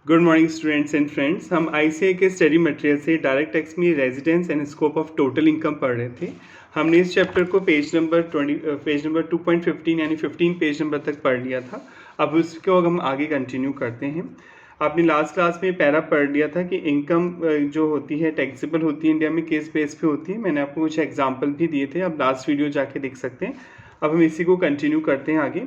Good morning students and friends. हम ICA के study material से डायरेक्ट टैक्स में residence and scope of total income पढ़ रहे थे। हमने इस चैप्टर को पेज नंबर 2.15 यानी 15 पेज नंबर तक पढ़ लिया था। अब उसको हम आगे कंटिन्यू करते हैं। आपने लास्ट क्लास में पैरा पढ़ लिया था कि इनकम जो होती है टैक्सेबल होती है इंडिया में किस बेस पे होती है। मैंने आपको कुछ एग्जांपल भी दिए थे, आप लास्ट वीडियो जाके देख सकते हैं। अब हम इसी को कंटिन्यू करते हैं आगे।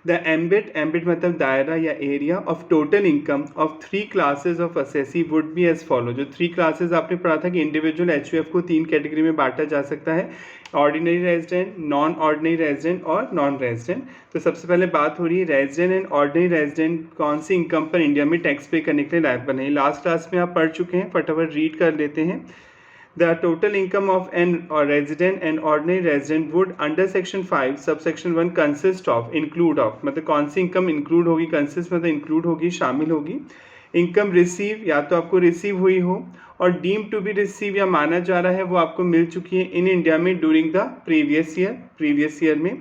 द एम्बिट मतलब दायरा या area of total income of 3 classes of assessee would be as follow. जो 3 क्लासेस आपने पढ़ा था कि इंडिविजुअल एचयूएफ को 3 कैटेगरी में बांटा जा सकता है, ordinary resident, non ordinary resident और नॉन रेजिडेंट। तो सबसे पहले बात हो रही है रेजिडेंट एंड ऑर्डिनरी रेजिडेंट कौन सी इनकम पर इंडिया में टैक्स पे करने के लिए लायक बने। लास्ट क्लास में आप पढ़ चुके हैं, फटाफट रीड कर लेते हैं। The total income of an resident and ordinary resident would under section 5 subsection 1 consist of include of मतलब कौन सी इनकम इंक्लूड होगी, कंसिस्ट मतलब इंक्लूड होगी, शामिल होगी। इनकम रिसीव या तो आपको रिसीव हुई हो और डीम टू बी रिसीव या माना जा रहा है वो आपको मिल चुकी है इन इंडिया में ड्यूरिंग द प्रीवियस ईयर में।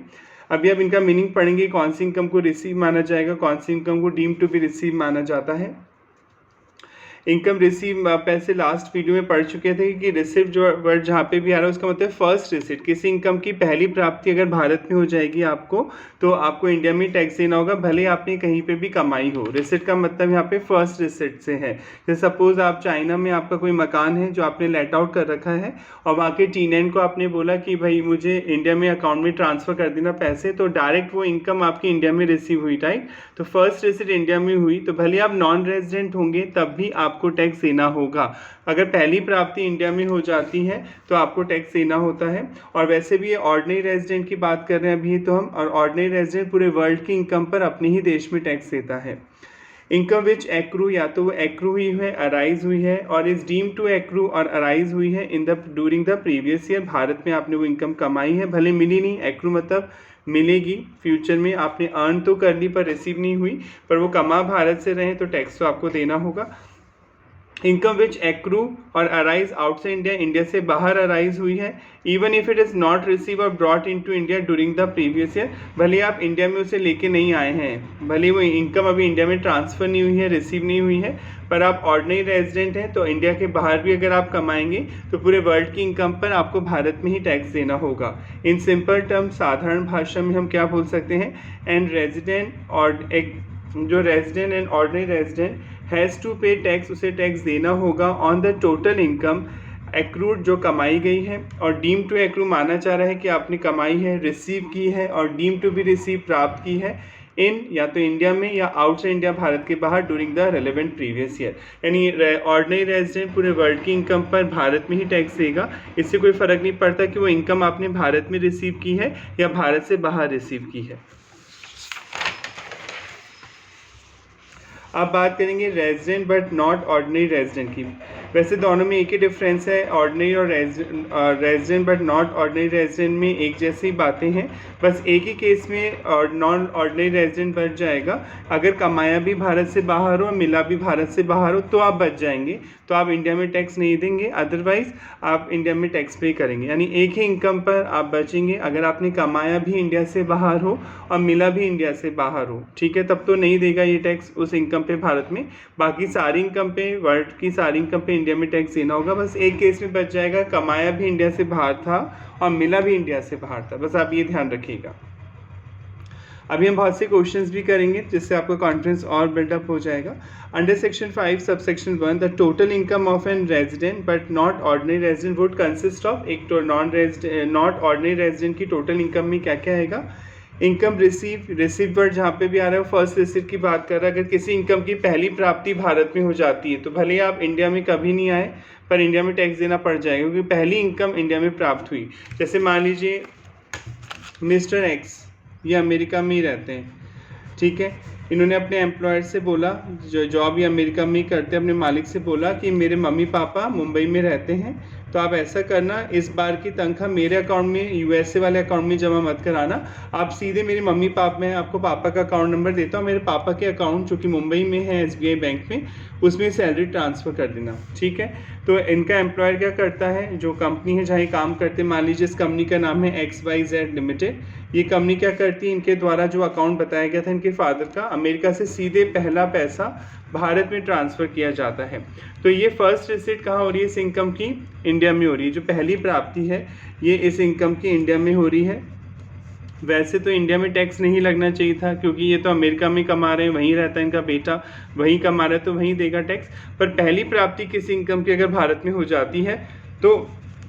अभी अब इनका मीनिंग पढ़ेंगे, कौन सी इनकम को रिसीव माना जाएगा, कौन सी इनकम को डीम टू बी रिसीव माना जाता है। इनकम रिसीव आप ऐसे लास्ट वीडियो में पढ़ चुके थे कि रिसिव जो वर्ड जहाँ पे भी आ रहा है उसका मतलब फर्स्ट रिसिट। किसी इनकम की पहली प्राप्ति अगर भारत में हो जाएगी आपको, तो आपको इंडिया में टैक्स देना होगा, भले आपने कहीं पे भी कमाई हो। रिसिट का मतलब यहाँ पे फर्स्ट रिसिट से है। जैसे सपोज आप चाइना में आपका कोई मकान है जो आपने लेट आउट कर रखा है और वहाँ के टीनेंट को आपने बोला कि भाई मुझे इंडिया में अकाउंट में ट्रांसफ़र कर देना पैसे, तो डायरेक्ट वो इनकम आपकी इंडिया में रिसीव हुई, राइट। तो फर्स्ट रिसिट इंडिया में हुई, तो भले आप नॉन रेजिडेंट होंगे तब भी आपको टैक्स देना होगा। अगर पहली प्राप्ति इंडिया में हो जाती है तो आपको टैक्स देना होता है। और वैसे भी ये ऑर्डिनरी रेजिडेंट की बात कर रहे हैं अभी तो हम, और ऑर्डिनरी रेजिडेंट पूरे वर्ल्ड की इनकम पर अपने ही देश में टैक्स देता है। इनकम विच एक्रू या तो वो एक्रू हुई है, अराइज हुई है और इज डीम टू एक्रू और अराइज हुई है in the during the previous year. Bharat में आपने वो इनकम कमाई है, भले मिली नहीं, एक्रू मतलब मिलेगी फ्यूचर में, आपने अर्न तो कर ली पर रिसीव नहीं हुई, पर वो कमा भारत से रहे तो टैक्स तो आपको देना होगा। इनकम विच एक्रू और अराइज आउटसाइड इंडिया, इंडिया से बाहर अराइज हुई है, even if it is not receive और brought into India during the previous year. भले आप इंडिया में उसे लेके नहीं आए हैं, भले वो इनकम अभी इंडिया में ट्रांसफ़र नहीं हुई है, रिसीव नहीं हुई है, पर आप ऑर्डिनरी रेजिडेंट हैं तो इंडिया के बाहर भी अगर आप कमाएंगे तो पूरे वर्ल्ड की इनकम पर आपको भारत में ही टैक्स देना होगा। इन सिंपल टर्म, साधारण भाषा में हम क्या बोल सकते हैं, एंड रेजिडेंट और एक जो resident and ordinary resident has to pay tax, उसे टैक्स देना होगा on the total income accrued जो कमाई गई है, और डीम टू एक्रू माना जा रहा है कि आपने कमाई है, रिसीव की है, और डीम टू भी रिसीव प्राप्त की है इन या तो इंडिया में या आउटसाइड इंडिया भारत के बाहर during the relevant previous year. यानी ऑर्डिनरी रेजिडेंट पूरे वर्ल्ड की इनकम पर भारत में ही टैक्स देगा। इससे कोई फ़र्क नहीं पड़ता कि वो इनकम आपने भारत में रिसीव की है या भारत से बाहर रिसीव की है। अब बात करेंगे resident but not ordinary resident की। वैसे दोनों में एक ही डिफरेंस है, ऑर्डिनरी और resident but not ordinary resident में एक जैसी बातें हैं, बस एक ही केस में नॉन ऑर्डिनरी रेजिडेंट बच जाएगा। अगर कमाया भी भारत से बाहर हो, मिला भी भारत से बाहर हो, तो आप बच जाएंगे, तो आप इंडिया में टैक्स नहीं देंगे, अदरवाइज आप इंडिया में टैक्स पे करेंगे। यानी एक ही इनकम पर आप बचेंगे अगर आपने कमाया भी इंडिया से बाहर हो और मिला भी इंडिया से बाहर हो, ठीक है, तब तो नहीं देगा ये टैक्स उस इनकम पे भारत में। बाकी सारी इनकम पे, वर्ल्ड की सारी इनकम पे इंडिया में टैक्स देना होगा। बस एक केस में बच जाएगा, कमाया भी इंडिया से बाहर था और मिला भी इंडिया से बाहर था, बस आप ये ध्यान रखिएगा। अभी हम बहुत से क्वेश्चंस भी करेंगे जिससे आपका कॉन्फिडेंस और बिल्डअप हो जाएगा। Under section 5 sub section 1 the total income of an resident but not ordinary resident would consist of. एक तो नॉट ऑर्डिनरी रेजिडेंट की टोटल इनकम में क्या क्या आएगा। इनकम रिसीव वर्ड जहाँ पे भी आ रहा है फर्स्ट रिसीव की बात कर रहा है। अगर किसी इनकम की पहली प्राप्ति भारत में हो जाती है तो भले आप इंडिया में कभी नहीं आए पर इंडिया में टैक्स देना पड़ जाएगा, क्योंकि पहली इनकम इंडिया में प्राप्त हुई। जैसे मान लीजिए मिस्टर एक्स, ये अमेरिका में ही रहते हैं, ठीक है, इन्होंने अपने एम्प्लॉयर से बोला, जो जॉब ये अमेरिका में ही करते हैं, अपने मालिक से बोला कि मेरे मम्मी पापा मुंबई में रहते हैं, तो आप ऐसा करना, इस बार की तनख्वाह मेरे अकाउंट में, यूएसए वाले अकाउंट में जमा मत कराना, आप सीधे मेरे मम्मी पापा, मैं आपको पापा का अकाउंट नंबर देता हूँ, मेरे पापा के अकाउंट जो कि मुंबई में है एसबीआई बैंक में, उसमें सैलरी ट्रांसफ़र कर देना, ठीक है। तो इनका एम्प्लॉयर क्या करता है, जो कंपनी है जहाँ ये काम करते हैं, मान लीजिए इस कंपनी का नाम है XYZ लिमिटेड, ये कंपनी क्या करती है, इनके द्वारा जो अकाउंट बताया गया था इनके फादर का, अमेरिका से सीधे पहला पैसा भारत में ट्रांसफ़र किया जाता है। तो ये फर्स्ट रिसीट कहाँ हो रही है इस इनकम की? इंडिया में हो रही है। जो पहली प्राप्ति है ये इस इनकम की इंडिया में हो रही है। वैसे तो इंडिया में टैक्स नहीं लगना चाहिए था, क्योंकि ये तो अमेरिका में कमा रहे हैं, वहीं रहता है इनका बेटा, वहीं कमा रहा है तो वहीं देगा टैक्स। पर पहली प्राप्ति किसी इनकम की अगर भारत में हो जाती है तो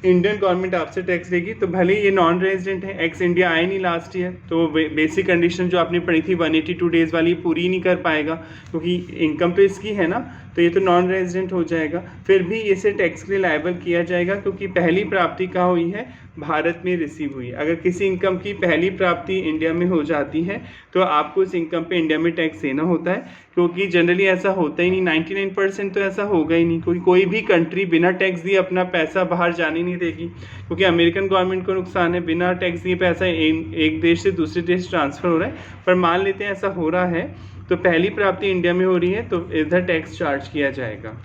इंडियन गवर्नमेंट आपसे टैक्स लेगी। तो भले ये नॉन रेजिडेंट है, एक्स इंडिया आए नहीं लास्ट ईयर, तो बेसिक कंडीशन जो आपने पढ़ी थी 182 डेज वाली पूरी नहीं कर पाएगा, क्योंकि इनकम तो इसकी है ना, तो ये तो नॉन रेजिडेंट हो जाएगा। फिर भी इसे टैक्स के लिए लायबल किया जाएगा, क्योंकि पहली प्राप्ति कहाँ हुई है? भारत में रिसीव हुई है। अगर किसी इनकम की पहली प्राप्ति इंडिया में हो जाती है तो आपको उस इनकम पे इंडिया में टैक्स देना होता है, क्योंकि जनरली ऐसा होता ही नहीं, 99% तो ऐसा होगा ही नहीं, क्योंकि कोई भी कंट्री बिना टैक्स दिए अपना पैसा बाहर जाने नहीं देगी, क्योंकि अमेरिकन गवर्नमेंट को नुकसान है, बिना टैक्स दिए पैसा एक देश से दूसरे देश ट्रांसफ़र हो रहा है। पर मान लेते हैं ऐसा हो रहा है, तो पहली प्राप्ति इंडिया में हो रही है तो इधर टैक्स चार्ज किया जाएगा।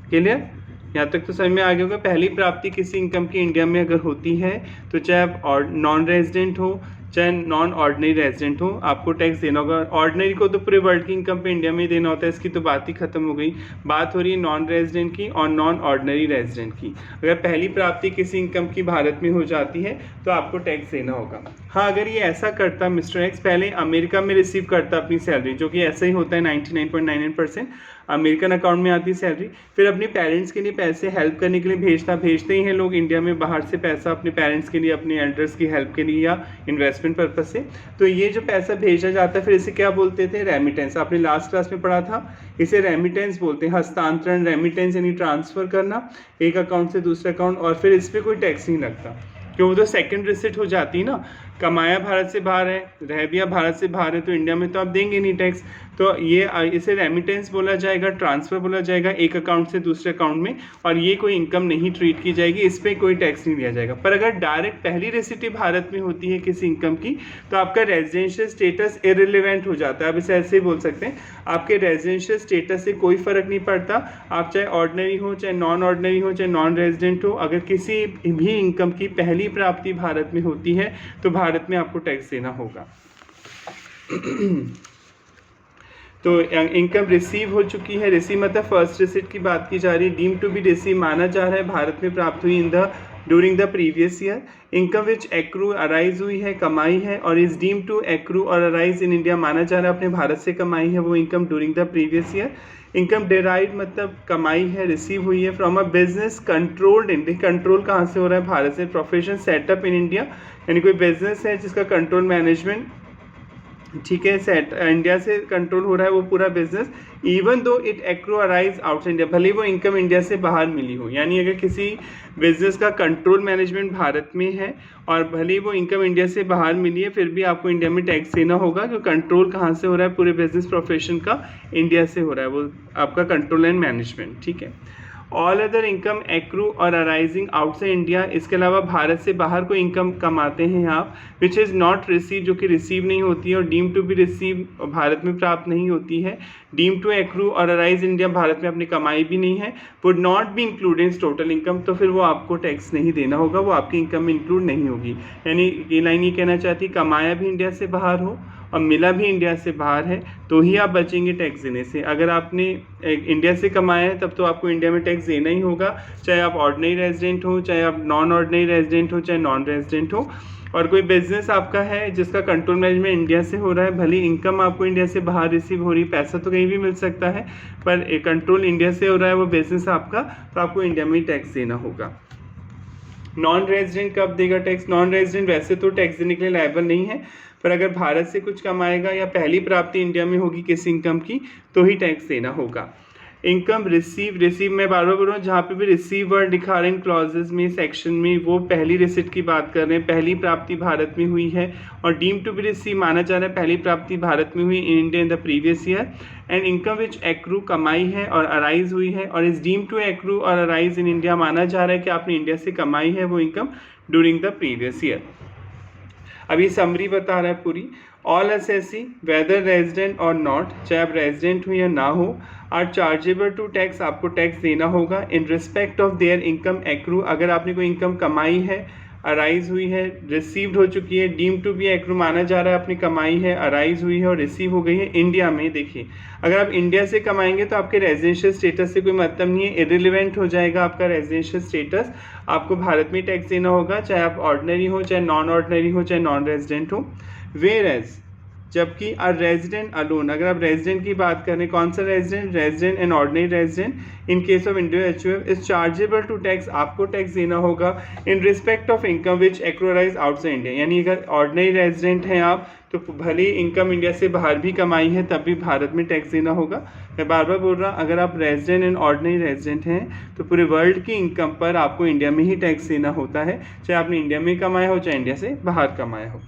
क्लियर? यहाँ तक तो समझ में आ गया होगा। पहली प्राप्ति किसी इनकम की इंडिया में अगर होती है तो चाहे आप नॉन रेजिडेंट हो चाहे नॉन ऑर्डिनरी रेजिडेंट हो, आपको टैक्स देना होगा। ऑर्डिनरी को तो पूरे वर्ल्ड की इनकम पे इंडिया में ही देना होता है, इसकी तो बात ही खत्म हो गई। बात हो रही है नॉन रेजिडेंट की और नॉन ऑर्डिनरी रेजिडेंट की। अगर पहली प्राप्ति किसी इनकम की भारत में हो जाती है तो आपको टैक्स देना होगा। हाँ, अगर ये ऐसा करता मिस्टर एक्स, पहले अमेरिका में रिसीव करता अपनी सैलरी, जो कि ऐसा ही होता है 99.99% अमेरिकन अकाउंट में आती है सैलरी, फिर अपने पेरेंट्स के लिए पैसे हेल्प करने के लिए भेजते ही हैं लोग इंडिया में बाहर से पैसा अपने पेरेंट्स के लिए, अपने एल्डर्स की हेल्प के लिए या इन्वेस्टमेंट पर्पज से। तो ये जो पैसा भेजा जाता है फिर इसे क्या बोलते थे? रेमिटेंस। आपने लास्ट क्लास में पढ़ा था, इसे रेमिटेंस बोलते हैं। हस्तांतरण, रेमिटेंस यानी ट्रांसफ़र करना एक अकाउंट से दूसरे अकाउंट, और फिर इस पर कोई टैक्स नहीं लगता, क्यों? वो तो सेकंड रिसिट हो जाती है ना। कमाया भारत से बाहर है, रह भी भारत से बाहर है, तो इंडिया में तो आप देंगे नहीं टैक्स। तो ये इसे रेमिटेंस बोला जाएगा, ट्रांसफ़र बोला जाएगा एक अकाउंट से दूसरे अकाउंट में, और ये कोई इनकम नहीं ट्रीट की जाएगी, इस पर कोई टैक्स नहीं दिया जाएगा। पर अगर डायरेक्ट पहली रिसिट भारत में होती है किसी इनकम की, तो आपका रेजिडेंशियल स्टेटस इररिलेवेंट हो जाता है। अब इसे ऐसे ही बोल सकते हैं, आपके रेजिडेंशियल स्टेटस से कोई फ़र्क नहीं पड़ता, आप चाहे ऑर्डिनरी हो, चाहे नॉन ऑर्डिनरी हो, चाहे नॉन रेजिडेंट हो, अगर किसी भी इनकम की पहली प्राप्ति भारत में होती है तो भारत में आपको टैक्स देना होगा। तो इनकम रिसीव हो चुकी है, रिसीव मतलब फर्स्ट रिसिट की बात की जा रही है। डीम टू बी रिसीव माना जा रहा है भारत में प्राप्त हुई in the during the previous year. Income which accrue arise हुई है, कमाई है, और इज डीम टू एक्रू और अराइज इन इंडिया माना जा रहा है अपने भारत से कमाई है वो income during the previous year. Income derive मतलब कमाई है, रिसीव हुई है from a business controlled India. Control कहाँ से हो रहा है? भारत से। प्रोफेशन सेटअप इन इंडिया, यानी कोई बिजनेस है जिसका कंट्रोल मैनेजमेंट, ठीक है, सेट इंडिया से कंट्रोल हो रहा है वो पूरा business, even though it accrue arise outside India, भले वो इनकम इंडिया से बाहर मिली हो। यानी अगर किसी बिजनेस का कंट्रोल मैनेजमेंट भारत में है और भले वो इनकम इंडिया से बाहर मिली है, फिर भी आपको इंडिया में टैक्स देना होगा, क्योंकि कंट्रोल कहाँ से हो रहा है? पूरे बिजनेस प्रोफेशन का इंडिया से हो रहा है वो आपका कंट्रोल एंड मैनेजमेंट, ठीक है। ऑल अदर इनकम एक्रू और अराइजिंग आउटसाइड इंडिया, इसके अलावा भारत से बाहर कोई इनकम कमाते हैं आप, विच इज़ नॉट रिसीव, जो कि रिसीव नहीं होती है, और deem to be receive Bharat में प्राप्त नहीं होती है। डीम टू एक्रू और अराइज इंडिया भारत में अपनी कमाई भी नहीं है, would not be included in total income, तो फिर वो आपको टैक्स नहीं देना होगा, वो आपकी इनकम में इंक्लूड नहीं होगी। यानी ये लाइन ये कहना चाहती, कमाया भी इंडिया से बाहर हो और मिला भी इंडिया से बाहर है तो ही आप बचेंगे टैक्स देने से। अगर आपने इंडिया से कमाया है तब तो आपको इंडिया में टैक्स देना ही होगा, चाहे आप ऑर्डिनरी रेजिडेंट हो, चाहे आप नॉन ऑर्डिनरी रेजिडेंट हो, चाहे नॉन रेजिडेंट हो। और कोई बिजनेस आपका है जिसका कंट्रोल मैनेजमेंट इंडिया से हो रहा है, भले इनकम आपको इंडिया से बाहर रिसीव हो रही है, पैसा तो कहीं भी मिल सकता है, पर कंट्रोल इंडिया से हो रहा है वो बिजनेस आपका, तो आपको इंडिया में ही टैक्स देना होगा। नॉन रेजिडेंट कब देगा टैक्स? नॉन रेजिडेंट वैसे तो टैक्स देने के लिए लायबल नहीं है, पर अगर भारत से कुछ कमाएगा या पहली प्राप्ति इंडिया में होगी किसी इनकम की तो ही टैक्स देना होगा। इनकम रिसीव मैं बार बार बोल रहा हूँ, जहाँ पे भी रिसीव वर्ड दिखा रहे हैं क्लॉजेज में, सेक्शन में, वो पहली रिसिट की बात कर रहे हैं, पहली प्राप्ति भारत में हुई है, और डीम टू बी रिसीव माना जा रहा है पहली प्राप्ति भारत में हुई in India in the previous year. And income which accrue कमाई है और अराइज हुई है, और इस डीम टू एक्रू और अराइज इन इंडिया माना जा रहा है कि आपने इंडिया से कमाई है वो income during the previous year. अभी समरी बता रहा है पूरी। ऑल असेसी वेदर रेजिडेंट और नॉट, चाहे आप रेजिडेंट हो या ना हो, आर चार्जेबल टू टैक्स, आपको टैक्स देना होगा in respect of their income accrue, अगर आपने कोई इनकम कमाई है अराइज हुई है, रिसीव्ड हो चुकी है, डीम टू बी एक्रू माना जा रहा है अपनी कमाई है, अराइज हुई है और रिसीव हो गई है इंडिया में। देखिए अगर आप इंडिया से कमाएंगे तो आपके रेजिडेंशियल स्टेटस से कोई मतलब नहीं है, इररिलेवेंट हो जाएगा आपका रेजिडेंशियल स्टेटस। आपको भारत में टैक्स देना होगा, चाहे आप ऑर्डिनरी हो, चाहे नॉन ऑर्डिनरी हो, चाहे नॉन रेजिडेंट हो। वेयर एज जबकि अ रेजिडेंट अलोन, अगर आप रेजिडेंट की बात करें, कौन सा resident, resident and ordinary resident in case of individual is chargeable to tax, आपको टैक्स देना होगा in respect of income which accrue or arise outside India. यानी अगर ऑर्डिनरी रेजिडेंट हैं आप तो भले इनकम इंडिया से बाहर भी कमाई है तब भी भारत में टैक्स देना होगा। मैं बार बार बोल रहा, अगर आप रेजिडेंट एंड ऑर्डिनरी रेजिडेंट हैं तो पूरे वर्ल्ड की इनकम पर आपको इंडिया में ही टैक्स देना होता है, चाहे आपने इंडिया में कमाया हो चाहे इंडिया से बाहर कमाया हो।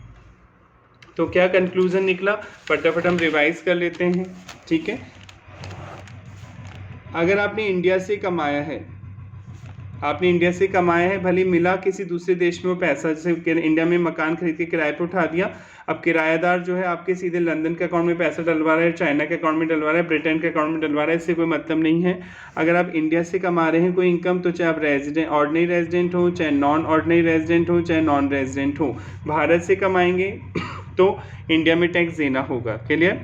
तो क्या कंक्लूजन निकला, फटाफट हम रिवाइज कर लेते हैं, ठीक है। अगर आपने इंडिया से कमाया है, आपने इंडिया से कमाया है, भले मिला किसी दूसरे देश में वो पैसा, जैसे इंडिया में मकान खरीद के किराए पर उठा दिया, अब किराएदार जो है आपके सीधे लंदन के अकाउंट में पैसा डलवा रहा है, चाइना के अकाउंट में डलवा रहा है, ब्रिटेन के अकाउंट में डलवा रहा है, इससे कोई मतलब नहीं है। अगर आप इंडिया से कमा रहे हैं कोई इनकम, तो चाहे आप रेजिडेंट ऑर्डिनरी रेजिडेंट हो, चाहे नॉन ऑर्डिनरी रेजिडेंट हो, चाहे नॉन रेजिडेंट हो, भारत से कमाएंगे तो इंडिया में टैक्स देना होगा। क्लियर।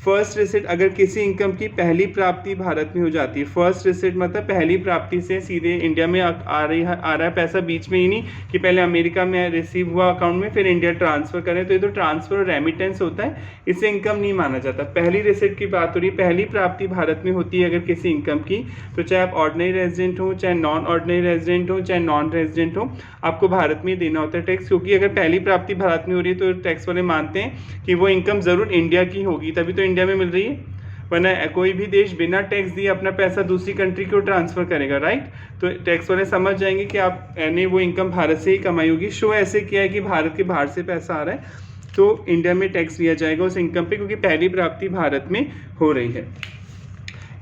फर्स्ट रिसिट, अगर किसी इनकम की पहली प्राप्ति भारत में हो जाती है, फर्स्ट रिसिट मतलब पहली प्राप्ति से सीधे इंडिया में आ रहा है पैसा, बीच में ही नहीं कि पहले अमेरिका में रिसीव हुआ अकाउंट में फिर इंडिया ट्रांसफर करें, तो ये तो ट्रांसफर और रेमिटेंस होता है, इससे इनकम नहीं माना जाता। पहली रिसिट की बात हो रही है, पहली प्राप्ति भारत में होती है अगर किसी इनकम की, तो चाहे आप ऑर्डिनरी रेजिडेंट हो, चाहे नॉन ऑर्डिनरी रेजिडेंट हो, चाहे नॉन रेजिडेंट हो, आपको भारत में देना होता है टैक्स। क्योंकि अगर पहली प्राप्ति भारत में हो रही है तो टैक्स वाले मानते हैं कि वो इनकम ज़रूर इंडिया की होगी, तभी तो इंडिया में मिल रही है, वरना कोई भी देश बिना टैक्स दिए अपना पैसा दूसरी कंट्री को ट्रांसफर करेगा, राइट। तो टैक्स वाले समझ जाएंगे कि आपने वो इनकम भारत से ही कमाई होगी। शो ऐसे किया है कि भारत के बाहर से पैसा आ रहा है तो इंडिया में टैक्स लिया जाएगा उस इनकम पे, क्योंकि पहली प्राप्ति भारत में हो रही है।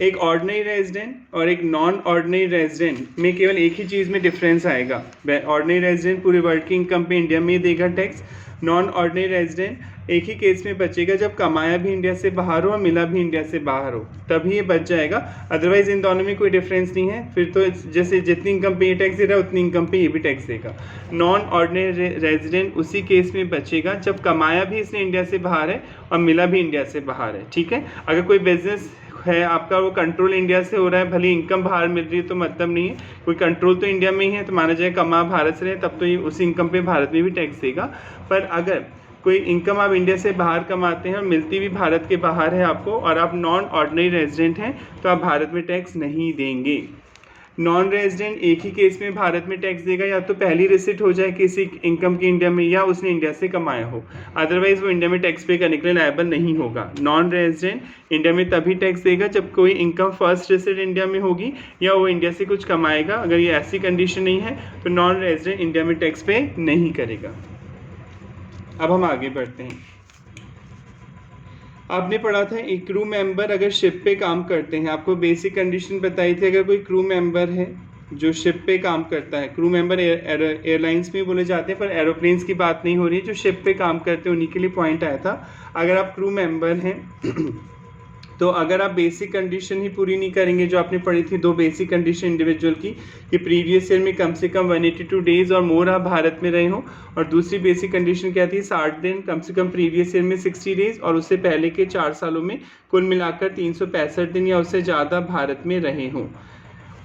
एक ऑर्डिनरी रेजिडेंट और एक नॉन ऑर्डिनरी रेजिडेंट में केवल एक ही चीज़ में डिफरेंस आएगा। ऑर्डिनरी रेजिडेंट पूरे वर्ल्ड की इनकम पे इंडिया में देगा टैक्स, नॉन ऑर्डिनरी रेजिडेंट एक ही केस में बचेगा जब कमाया भी इंडिया से बाहर हो और मिला भी इंडिया से बाहर हो, तभी ये बच जाएगा। अदरवाइज इन दोनों में कोई डिफरेंस नहीं है, फिर तो जैसे जितनी इनकम पे ये टैक्स दे रहा है उतनी इनकम पे ये भी टैक्स देगा। नॉन ऑर्डिनरी रेजिडेंट उसी केस में बचेगा जब कमाया भी इसने इंडिया से बाहर है और मिला भी इंडिया से बाहर है, ठीक है। अगर कोई बिजनेस है आपका, वो कंट्रोल इंडिया से हो रहा है, भले इनकम बाहर मिल रही है तो मतलब नहीं है, कोई कंट्रोल तो इंडिया में ही है, तो माना जाए कमा भारत से रहे तब तो ये उसी इनकम पे भारत में भी टैक्स देगा। पर अगर कोई इनकम आप इंडिया से बाहर कमाते हैं और मिलती भी भारत के बाहर है आपको, और आप नॉन ऑर्डिनरी रेजिडेंट हैं, तो आप भारत में टैक्स नहीं देंगे। नॉन रेजिडेंट एक ही केस में भारत में टैक्स देगा, या तो पहली रिसिट हो जाए किसी इनकम की इंडिया में, या उसने इंडिया से कमाया हो, अदरवाइज वो इंडिया में टैक्स पे करने के लिए लायबल नहीं होगा। नॉन रेजिडेंट इंडिया में तभी टैक्स देगा जब कोई इनकम फर्स्ट रिसिट इंडिया में होगी या वो इंडिया से कुछ कमाएगा। अगर ये ऐसी कंडीशन नहीं है तो नॉन रेजिडेंट इंडिया में टैक्स पे नहीं करेगा। अब हम आगे बढ़ते हैं। आपने पढ़ा था एक क्रू मेंबर अगर शिप पे काम करते हैं, आपको बेसिक कंडीशन बताई थी, अगर कोई क्रू मेंबर है जो शिप पे काम करता है, क्रू मेंबर एयरलाइंस में बोले जाते हैं पर एरोप्लेन्स की बात नहीं हो रही है, जो शिप पे काम करते हैं उन्हीं के लिए पॉइंट आया था। अगर आप क्रू मेंबर हैं तो अगर आप बेसिक कंडीशन ही पूरी नहीं करेंगे जो आपने पढ़ी थी, दो बेसिक कंडीशन इंडिविजुअल की, कि प्रीवियस ईयर में कम से कम 182 डेज और मोर आप भारत में रहे हो, और दूसरी बेसिक कंडीशन क्या थी, 60 दिन कम से कम प्रीवियस ईयर में 60 डेज और उससे पहले के 4 सालों में कुल मिलाकर 365 दिन या उससे ज़्यादा भारत में रहे हों।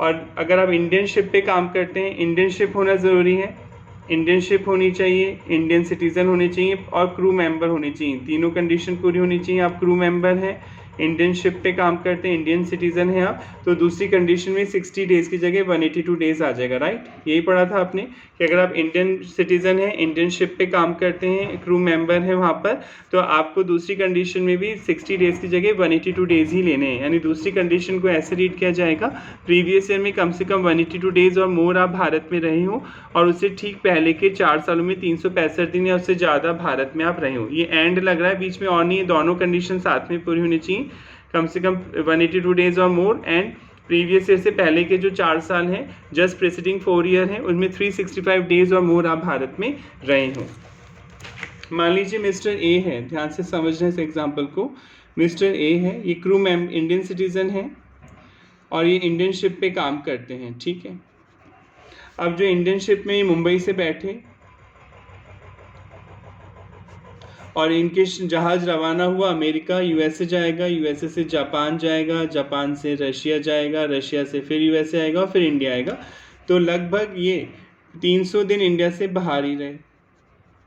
और अगर आप इंडियन शिप पे काम करते हैं, इंडियन शिप होना ज़रूरी है, इंडियन शिप होनी चाहिए, इंडियन सिटीज़न होने चाहिए और क्रू मेंबर होने चाहिए, तीनों कंडीशन पूरी होनी चाहिए। आप क्रू मेंबर हैं, इंडियन शिप पे काम करते हैं, इंडियन सिटीज़न हैं आप, तो दूसरी कंडीशन में 60 डेज़ की जगह 182 डेज़ आ जाएगा, राइट। यही पढ़ा था आपने कि अगर आप इंडियन सिटीज़न हैं, इंडियन शिप पे काम करते हैं, क्रू मेंबर हैं वहाँ पर, तो आपको दूसरी कंडीशन में भी 60 डेज़ की जगह 182 डेज़ ही लेने हैं। यानी दूसरी कंडीशन को ऐसे रीड किया जाएगा, प्रीवियस ईयर में कम से कम 182 डेज़ और मोर आप भारत में रहे हो, और उससे ठीक पहले के 4 सालों में 365 दिन या उससे ज़्यादा भारत में आप रहे हो। ये एंड लग रहा है, बीच में और नहीं है, दोनों कंडीशन साथ में पूरी होनी चाहिए, कम से कम 182 डेज और मोर, एंड प्रीवियस ईयर से पहले के जो 4 साल हैं जस्ट प्रेसिडिंग 4 ईयर हैं उनमें 365 डेज और मोर आप भारत में रहे हो। मान लीजिए मिस्टर ए है, ध्यान से समझना इस एग्जाम्पल को, मिस्टर ए है, ये क्रू मेंबर इंडियन सिटीज़न है और ये इंडियन शिप पे काम करते हैं, ठीक है। अब जो इंडियन शिप में ये मुंबई से बैठे और इनके जहाज़ रवाना हुआ अमेरिका, यूएसए जाएगा, यूएसए से जापान जाएगा, जापान से रशिया जाएगा, रशिया से फिर यूएसए आएगा और फिर इंडिया आएगा। तो लगभग ये 300 दिन इंडिया से बाहर ही रहे।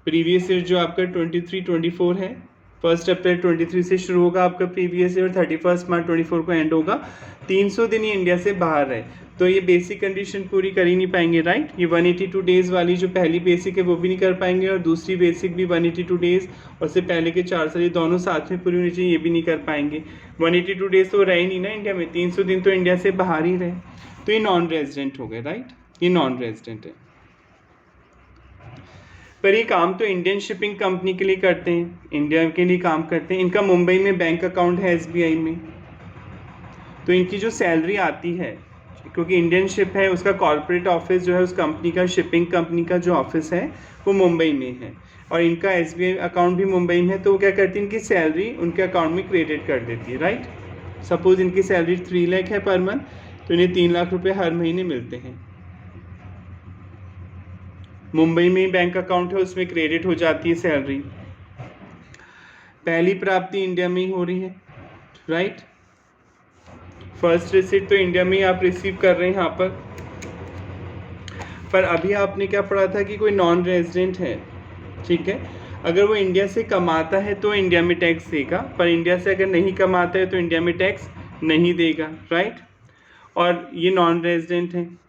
प्रीवियस ईयर जो आपका 23-24 है, 1 अप्रैल 23 से शुरू होगा आपका प्रीवियस ईयर, 31 मार्च 24 को एंड होगा। 300 दिन ये इंडिया से बाहर रहे, तो ये बेसिक कंडीशन पूरी कर ही नहीं पाएंगे, राइट। ये 182 डेज़ वाली जो पहली बेसिक है वो भी नहीं कर पाएंगे, और दूसरी बेसिक भी 182 डेज़ और उससे पहले के 4 साल, ये दोनों साथ में पूरी होनी चाहिए, ये भी नहीं कर पाएंगे। 182 डेज़ तो रहे नहीं ना इंडिया में, 300 दिन तो इंडिया से बाहर ही रहे, तो ये नॉन रेजिडेंट हो गए, राइट। ये नॉन रेजिडेंट है, पर ये काम तो इंडियन शिपिंग कंपनी के लिए करते हैं, इंडिया के लिए काम करते हैं। इनका मुंबई में बैंक अकाउंट है एसबीआई में, तो इनकी जो सैलरी आती है, क्योंकि इंडियन शिप है, उसका कॉर्पोरेट ऑफिस जो है उस कंपनी का, शिपिंग कंपनी का जो ऑफिस है वो मुंबई में है, और इनका एसबीआई अकाउंट भी मुंबई में है। तो वो क्या करती है, इनकी सैलरी उनके अकाउंट में क्रेडिट कर देती है, राइट। सपोज इनकी सैलरी 3 लाख है पर मंथ, तो इन्हें 3 लाख रुपये हर महीने मिलते हैं। मुंबई में ही बैंक अकाउंट है, उसमें क्रेडिट हो जाती है सैलरी। पहली प्राप्ति इंडिया में ही हो रही है, राइट। फर्स्ट रिसीट तो इंडिया में ही आप रिसीव कर रहे हैं यहाँ पर अभी आपने क्या पढ़ा था कि कोई नॉन रेजिडेंट है, ठीक है, अगर वो इंडिया से कमाता है तो इंडिया में टैक्स देगा, पर इंडिया से अगर नहीं कमाता है तो इंडिया में टैक्स नहीं देगा, राइट। और ये नॉन रेजिडेंट हैं,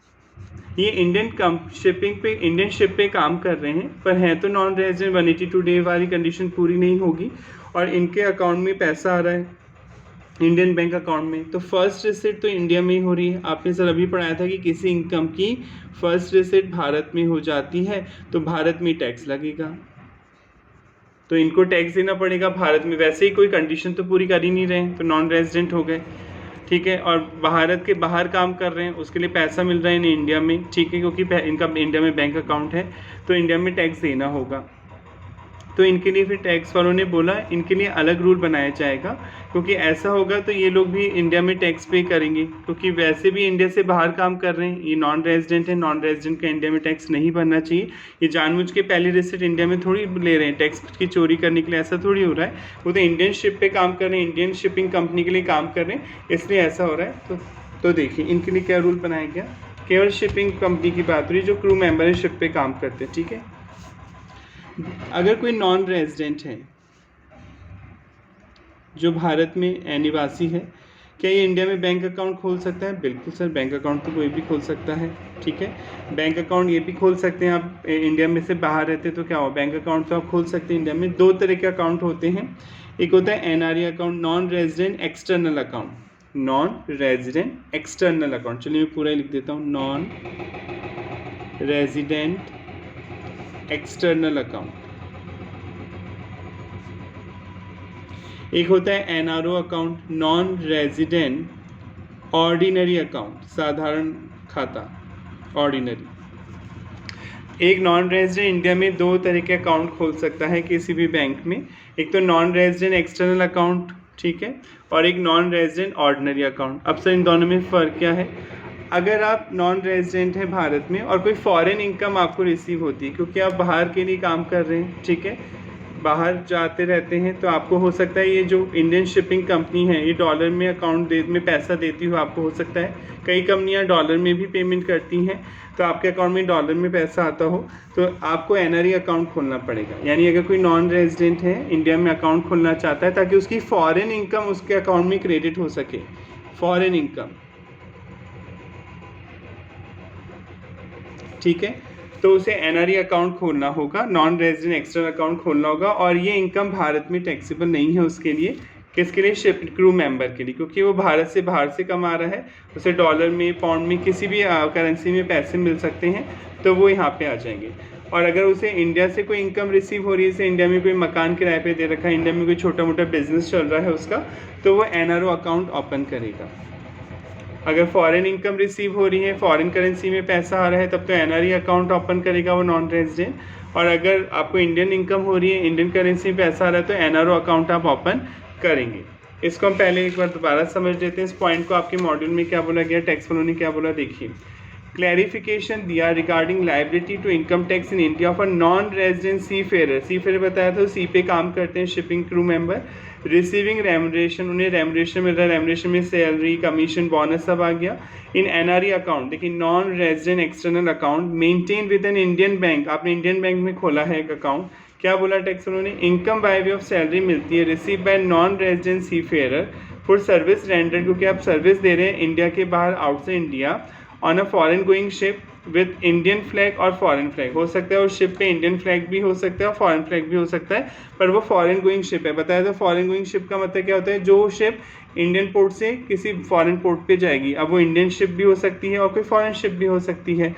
ये इंडियन शिप पे काम कर रहे हैं, पर हैं तो नॉन रेजिडेंट। 182 डे वाली कंडीशन पूरी नहीं होगी, और इनके अकाउंट में पैसा आ रहा है इंडियन बैंक अकाउंट में, तो फर्स्ट रिसीट तो इंडिया में ही हो रही है। आपने सर अभी पढ़ाया था कि किसी इनकम की फर्स्ट रिसीट भारत में हो जाती है तो भारत में टैक्स लगेगा, तो इनको टैक्स देना पड़ेगा भारत में। वैसे ही कोई कंडीशन तो पूरी कर ही नहीं रहे, तो नॉन रेजिडेंट हो गए, ठीक है। और भारत के बाहर काम कर रहे हैं, उसके लिए पैसा मिल रहा है इन्हें इंडिया में, ठीक है, क्योंकि इनका इंडिया में बैंक अकाउंट है, तो इंडिया में टैक्स देना होगा। तो इनके लिए फिर टैक्स वालों ने बोला इनके लिए अलग रूल बनाया जाएगा, क्योंकि ऐसा होगा तो ये लोग भी इंडिया में टैक्स पे करेंगे, क्योंकि वैसे भी इंडिया से बाहर काम कर रहे हैं, ये नॉन रेजिडेंट है, नॉन रेजिडेंट का इंडिया में टैक्स नहीं भरना चाहिए। ये जानबूझ के पहली रिसीट इंडिया में थोड़ी ले रहे हैं टैक्स की चोरी करने के लिए, ऐसा थोड़ी हो रहा है। वो तो इंडियन शिप पे काम कर रहे हैं, इंडियन शिपिंग कंपनी के लिए काम कर रहे हैं, इसलिए ऐसा हो रहा है। तो देखिए इनके लिए क्या रूल बनाया गया, केवल शिपिंग कंपनी की बात हो रही है जो क्रू मेंबर है, शिप पे काम करते हैं, ठीक है। अगर कोई नॉन रेजिडेंट है जो भारत में निवासी है, क्या ये इंडिया में बैंक अकाउंट खोल सकता है? बिल्कुल सर, बैंक अकाउंट तो कोई भी खोल सकता है, ठीक है। बैंक अकाउंट ये भी खोल सकते हैं, आप इंडिया में से बाहर रहते तो क्या हो, बैंक अकाउंट तो आप खोल सकते हैं इंडिया में। 2 तरह के अकाउंट होते हैं, एक होता है NRE account, non resident external account, non resident external account. चलिए मैं पूरा लिख देता हूँ, नॉन रेजिडेंट एक्सटर्नल अकाउंट। एक होता है NRO account, non resident ordinary account, साधारण खाता, ऑर्डिनरी। एक नॉन रेजिडेंट इंडिया में 2 तरह के अकाउंट खोल सकता है किसी भी बैंक में, एक तो नॉन रेजिडेंट एक्सटर्नल अकाउंट, ठीक है, और एक नॉन रेजिडेंट ऑर्डिनरी अकाउंट। अब सर इन दोनों में फ़र्क क्या है? अगर आप नॉन रेजिडेंट हैं भारत में और कोई फॉरेन इनकम आपको रिसीव होती है, क्योंकि आप बाहर के लिए काम कर रहे हैं, ठीक है, बाहर जाते रहते हैं, तो आपको हो सकता है ये जो इंडियन शिपिंग कंपनी है ये डॉलर में में पैसा देती हो, आपको हो सकता है कई कंपनियां डॉलर में भी पेमेंट करती हैं, तो आपके अकाउंट में डॉलर में पैसा आता हो तो आपको एनआरई अकाउंट खोलना पड़ेगा। यानी अगर कोई नॉन रेजिडेंट है इंडिया में अकाउंट खोलना चाहता है ताकि उसकी फॉरेन इनकम उसके अकाउंट में क्रेडिट हो सके, फॉरेन इनकम, ठीक है, तो उसे एनआरई अकाउंट खोलना होगा, नॉन रेजिडेंट एक्सटर्नल अकाउंट खोलना होगा, और ये इनकम भारत में टैक्सेबल नहीं है उसके लिए। किसके लिए? शिप क्रू मेंबर के लिए, क्योंकि वो भारत से बाहर से कमा रहा है, उसे डॉलर में, पाउंड में, किसी भी करेंसी में पैसे मिल सकते हैं, तो वो यहाँ पे आ जाएंगे। और अगर उसे इंडिया से कोई इनकम रिसीव हो रही है, जैसे इंडिया में कोई मकान किराए पे दे रखा है, इंडिया में कोई छोटा मोटा बिजनेस चल रहा है उसका, तो वो एनआरओ अकाउंट ओपन करेगा। अगर फॉरेन इनकम रिसीव हो रही है, फॉरेन करेंसी में पैसा आ रहा है, तब तो एनआरई अकाउंट ओपन करेगा वो नॉन रेजिडेंट। और अगर आपको इंडियन इनकम हो रही है, इंडियन करेंसी में पैसा आ रहा है, तो एनआरओ अकाउंट आप ओपन करेंगे। इसको हम पहले एक बार दोबारा समझ लेते हैं, इस पॉइंट को आपके मॉड्यूल में क्या बोला गया, टैक्स वालों ने क्या बोला, देखिए क्लैरिफिकेशन दिया regarding liability to income tax in India of a non resident seafarer बताया था, सी पे काम करते हैं shipping crew member, receiving remuneration, उन्हें रेमुनरेशन मिल रहा है, रेमुनरेशन में सैलरी कमीशन बोनस सब आ गया। इन एनआरई अकाउंट, देखिए non resident external account maintain with an Indian bank, आपने इंडियन बैंक में खोला है एक अकाउंट, क्या बोला टैक्स उन्होंने, income by way of salary मिलती है receive by non resident seafarer for service render, क्योंकि आप सर्विस दे रहे हैं इंडिया के बाहर outside India on a foreign going ship with Indian flag और फॉरेन फ्लैग, हो सकता है उस शिप पे इंडियन फ्लैग भी हो सकता है और फॉरेन फ्लैग भी हो सकता है, पर वो फॉरेन गोइंग शिप है। बताया था फॉरेन गोइंग शिप का मतलब क्या होता है, जो शिप इंडियन पोर्ट से किसी फॉरेन पोर्ट पे जाएगी, अब वो इंडियन शिप भी हो सकती है और कोई फॉरेन शिप भी हो सकती है।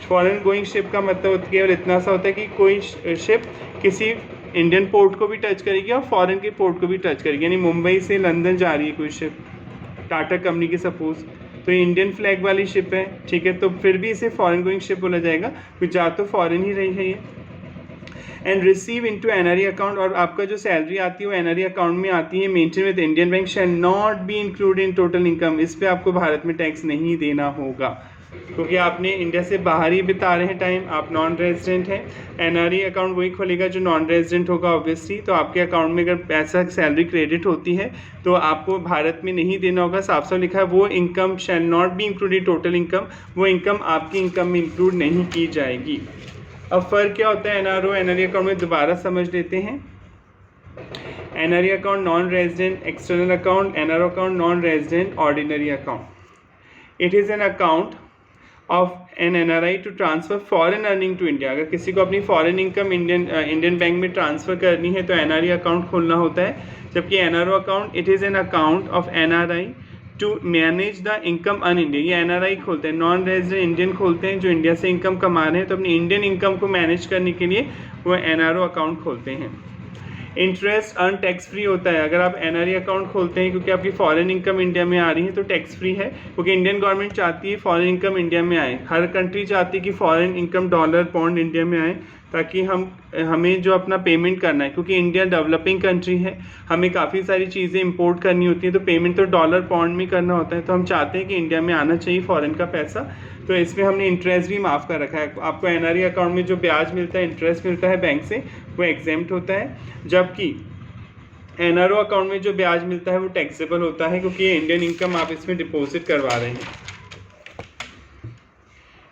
फॉरेन गोइंग शिप का मतलब केवल इतना सा होता है कि कोई शिप किसी इंडियन पोर्ट को भी टच करेगी और फॉरेन के पोर्ट को भी टच करेगी, यानी मुंबई से लंदन जा रही है कोई शिप टाटा कंपनी की सपोज, तो ये इंडियन फ्लैग वाली शिप है, ठीक है, तो फिर भी इसे फॉरेन गोइंग शिप बोला जाएगा क्योंकि जा तो फॉरेन ही रही है ये। And receive into NRE account, और आपका जो सैलरी आती है वो एनआरई अकाउंट में आती है, maintain with Indian bank, shall not be include in total income, इस पे आपको भारत में टैक्स नहीं देना होगा क्योंकि आपने इंडिया से बाहर ही बिता रहे हैं टाइम, आप नॉन रेजिडेंट हैं। एनआरई अकाउंट वही खोलेगा जो नॉन रेजिडेंट होगा ऑब्वियसली, तो आपके अकाउंट में अगर पैसा सैलरी क्रेडिट होती है तो आपको भारत में नहीं देना होगा, साफ साफ लिखा है वो income shall not be included total income, वो इनकम आपकी इनकम में इंक्लूड नहीं की जाएगी। अब फ़र्क क्या होता है एनआरओ एनआरई अकाउंट में, दोबारा समझ लेते हैं। NRE account non resident external account, NRO account non resident ordinary account. It is an account of an NRI to transfer foreign earning to India, अगर किसी को अपनी फॉरेन इनकम इंडियन बैंक में ट्रांसफ़र करनी है तो एनआरई अकाउंट खोलना होता है, जबकि NRO account it is an account of NRI to manage the income in India, ये एनआरआई खोलते हैं, नॉन रेजिडेंट इंडियन खोलते हैं जो इंडिया से इनकम कमा रहे हैं, तो अपनी इंडियन इनकम को मैनेज करने के लिए वो एनआरओ अकाउंट खोलते हैं। इंटरेस्ट अर्न टैक्स फ्री होता है, अगर आप एनआरई अकाउंट खोलते हैं क्योंकि आपकी फॉरेन इनकम इंडिया में आ रही है तो टैक्स फ्री है, क्योंकि इंडियन गवर्नमेंट चाहती है फॉरेन इनकम इंडिया में आए, हर कंट्री चाहती है कि foreign income dollar pond India में आए ताकि हमें जो अपना पेमेंट करना है, क्योंकि इंडिया डेवलपिंग कंट्री है, हमें काफ़ी सारी चीज़ें इंपोर्ट करनी होती हैं तो पेमेंट तो डॉलर पॉन्ड में करना होता है, तो हम चाहते हैं कि इंडिया में आना चाहिए फॉरेन का पैसा, तो इसमें हमने इंटरेस्ट भी माफ़ कर रखा है। आपको एनआरई अकाउंट में जो ब्याज मिलता है, इंटरेस्ट मिलता है बैंक से, वो एग्जेम्प्ट होता है, जबकि एनआरओ अकाउंट में जो ब्याज मिलता है वो टैक्सेबल होता है क्योंकि ये इंडियन इनकम आप इसमें डिपॉजिट करवा रहे हैं।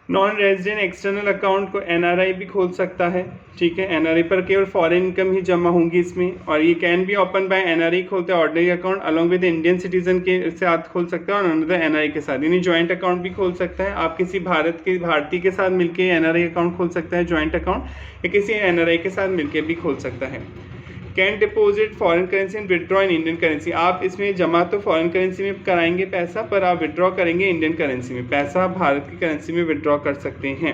नॉन रेजिडेंट एक्सटर्नल अकाउंट को एनआरआई भी खोल सकता है, ठीक है, एनआरआई पर केवल फॉरेन इनकम ही जमा होंगी इसमें, और ये can be open by NRI खोलते हैं ordinary account along with Indian citizen के साथ खोल सकता है और अनदर एनआरआई के साथ, यानी ज्वाइंट अकाउंट भी खोल सकता है। आप किसी भारतीय के साथ मिलकर एनआरआई अकाउंट खोल सकता है ज्वाइंट अकाउंट, या किसी एनआरआई के साथ मिलकर भी खोल सकता है। Can deposit foreign currency and withdraw in Indian currency, आप इसमें जमा तो फॉरेन करेंसी में कराएंगे पैसा, पर आप विड्रॉ करेंगे इंडियन करेंसी में, पैसा आप भारत की करेंसी में विड्रॉ कर सकते हैं।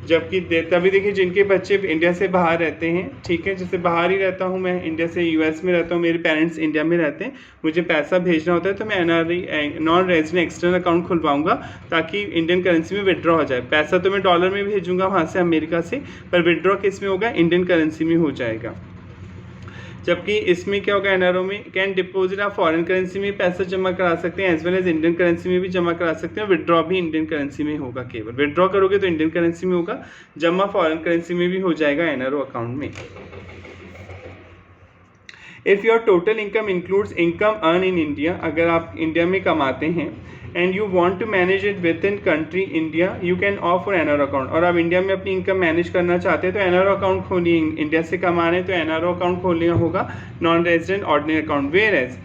जबकि तभी देखिए जिनके बच्चे इंडिया से बाहर रहते हैं, ठीक है, जैसे बाहर ही रहता हूँ मैं, इंडिया से यूएस में रहता हूँ, मेरे पेरेंट्स इंडिया में रहते हैं, मुझे पैसा भेजना होता है तो मैं NRI non resident external account खुलवाऊंगा ताकि इंडियन करेंसी में विड्रॉ हो जाए। पैसा तो मैं डॉलर में भेजूंगा वहाँ से अमेरिका से, पर विड्रॉ किस में होगा, इंडियन करेंसी में हो जाएगा। जबकि इसमें क्या होगा, एनआरओ में कैन डिपोजिट, आप फॉरेन करेंसी में पैसा जमा करा सकते हैं as well as Indian currency में भी जमा करा सकते हैं, विड्रॉ भी इंडियन करेंसी में होगा, केवल विड्रॉ करोगे तो इंडियन करेंसी में होगा, जमा फॉरेन करेंसी में भी हो जाएगा एनआरओ अकाउंट में। If your total income includes income earn in India, अगर आप इंडिया में कमाते हैं and you want to manage it within country India, you can opt for NRO account, और आप इंडिया में अपनी इनकम मैनेज करना चाहते हैं तो एनआरओ अकाउंट खोलिए, इंडिया से कमा रहे हैं तो एनआरओ अकाउंट खोलना होगा, non resident ordinary account. Whereas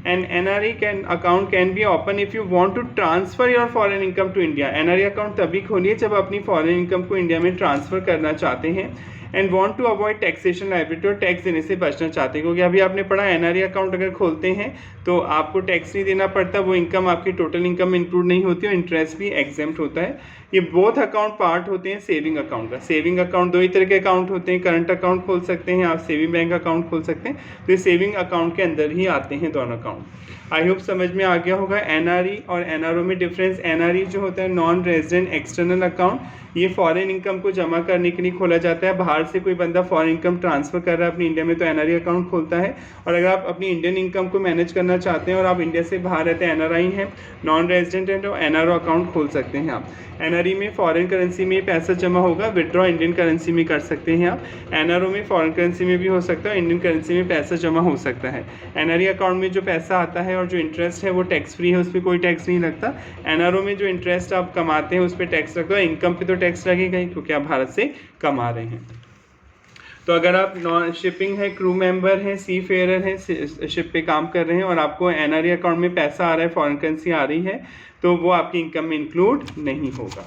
an NRE account can be open if you want to transfer your foreign income to India, NRE account तभी खोलिए जब अपनी फॉरेन इनकम को इंडिया में ट्रांसफर करना चाहते हैं and want to avoid taxation liability, और टैक्स देने से बचना चाहते हैं, क्योंकि अभी आपने पढ़ा एनआरई अकाउंट अगर खोलते हैं तो आपको टैक्स नहीं देना पड़ता, वो इनकम आपकी टोटल इनकम में इंक्लूड नहीं होती और इंटरेस्ट भी एग्जेम्प्ट होता है। ये बोथ अकाउंट पार्ट होते हैं सेविंग अकाउंट का। सेविंग अकाउंट दो ही तरह के अकाउंट होते हैं, करंट अकाउंट खोल सकते हैं आप, सेविंग बैंक अकाउंट खोल सकते हैं, तो ये सेविंग अकाउंट के अंदर ही आते हैं दोनों अकाउंट। आई होप समझ में आ गया होगा एनआरई और एनआरओ में डिफरेंस। एनआरई जो होता है नॉन रेजिडेंट एक्सटर्नल अकाउंट, ये फॉरेन इनकम को जमा करने के लिए खोला जाता है, बाहर बाहर से कोई बंदा फॉरेन इनकम ट्रांसफ़र कर रहा है अपनी इंडिया में तो एनआरई अकाउंट खोलता है। और अगर आप अपनी इंडियन इनकम को मैनेज करना चाहते हैं और आप इंडिया से बाहर रहते हैं, एनआरआई हैं, नॉन रेजिडेंट हैं, तो एनआरओ अकाउंट खोल सकते हैं आप। एनआरई में फॉरेन करेंसी में पैसा जमा होगा, विड्रॉ इंडियन करेंसी में कर सकते हैं आप। एनआरओ में फॉरेन करेंसी में भी हो सकता है, इंडियन करेंसी में पैसा जमा हो सकता है। एनआरई अकाउंट में जो पैसा आता है और जो इंटरेस्ट है वो टैक्स फ्री है, उस पर कोई टैक्स नहीं लगता। एनआरओ में जो इंटरेस्ट आप कमाते हैं उस पर टैक्स लगता है, इनकम पे तो टैक्स लगेगा ही क्योंकि आप भारत से कमा रहे हैं। तो अगर आप नॉन शिपिंग है, क्रू मेंबर हैं, सी फेयरर हैं, शिप पे काम कर रहे हैं और आपको एनआरई अकाउंट में पैसा आ रहा है, फॉरेन करेंसी आ रही है, तो वो आपकी इनकम में इंक्लूड नहीं होगा।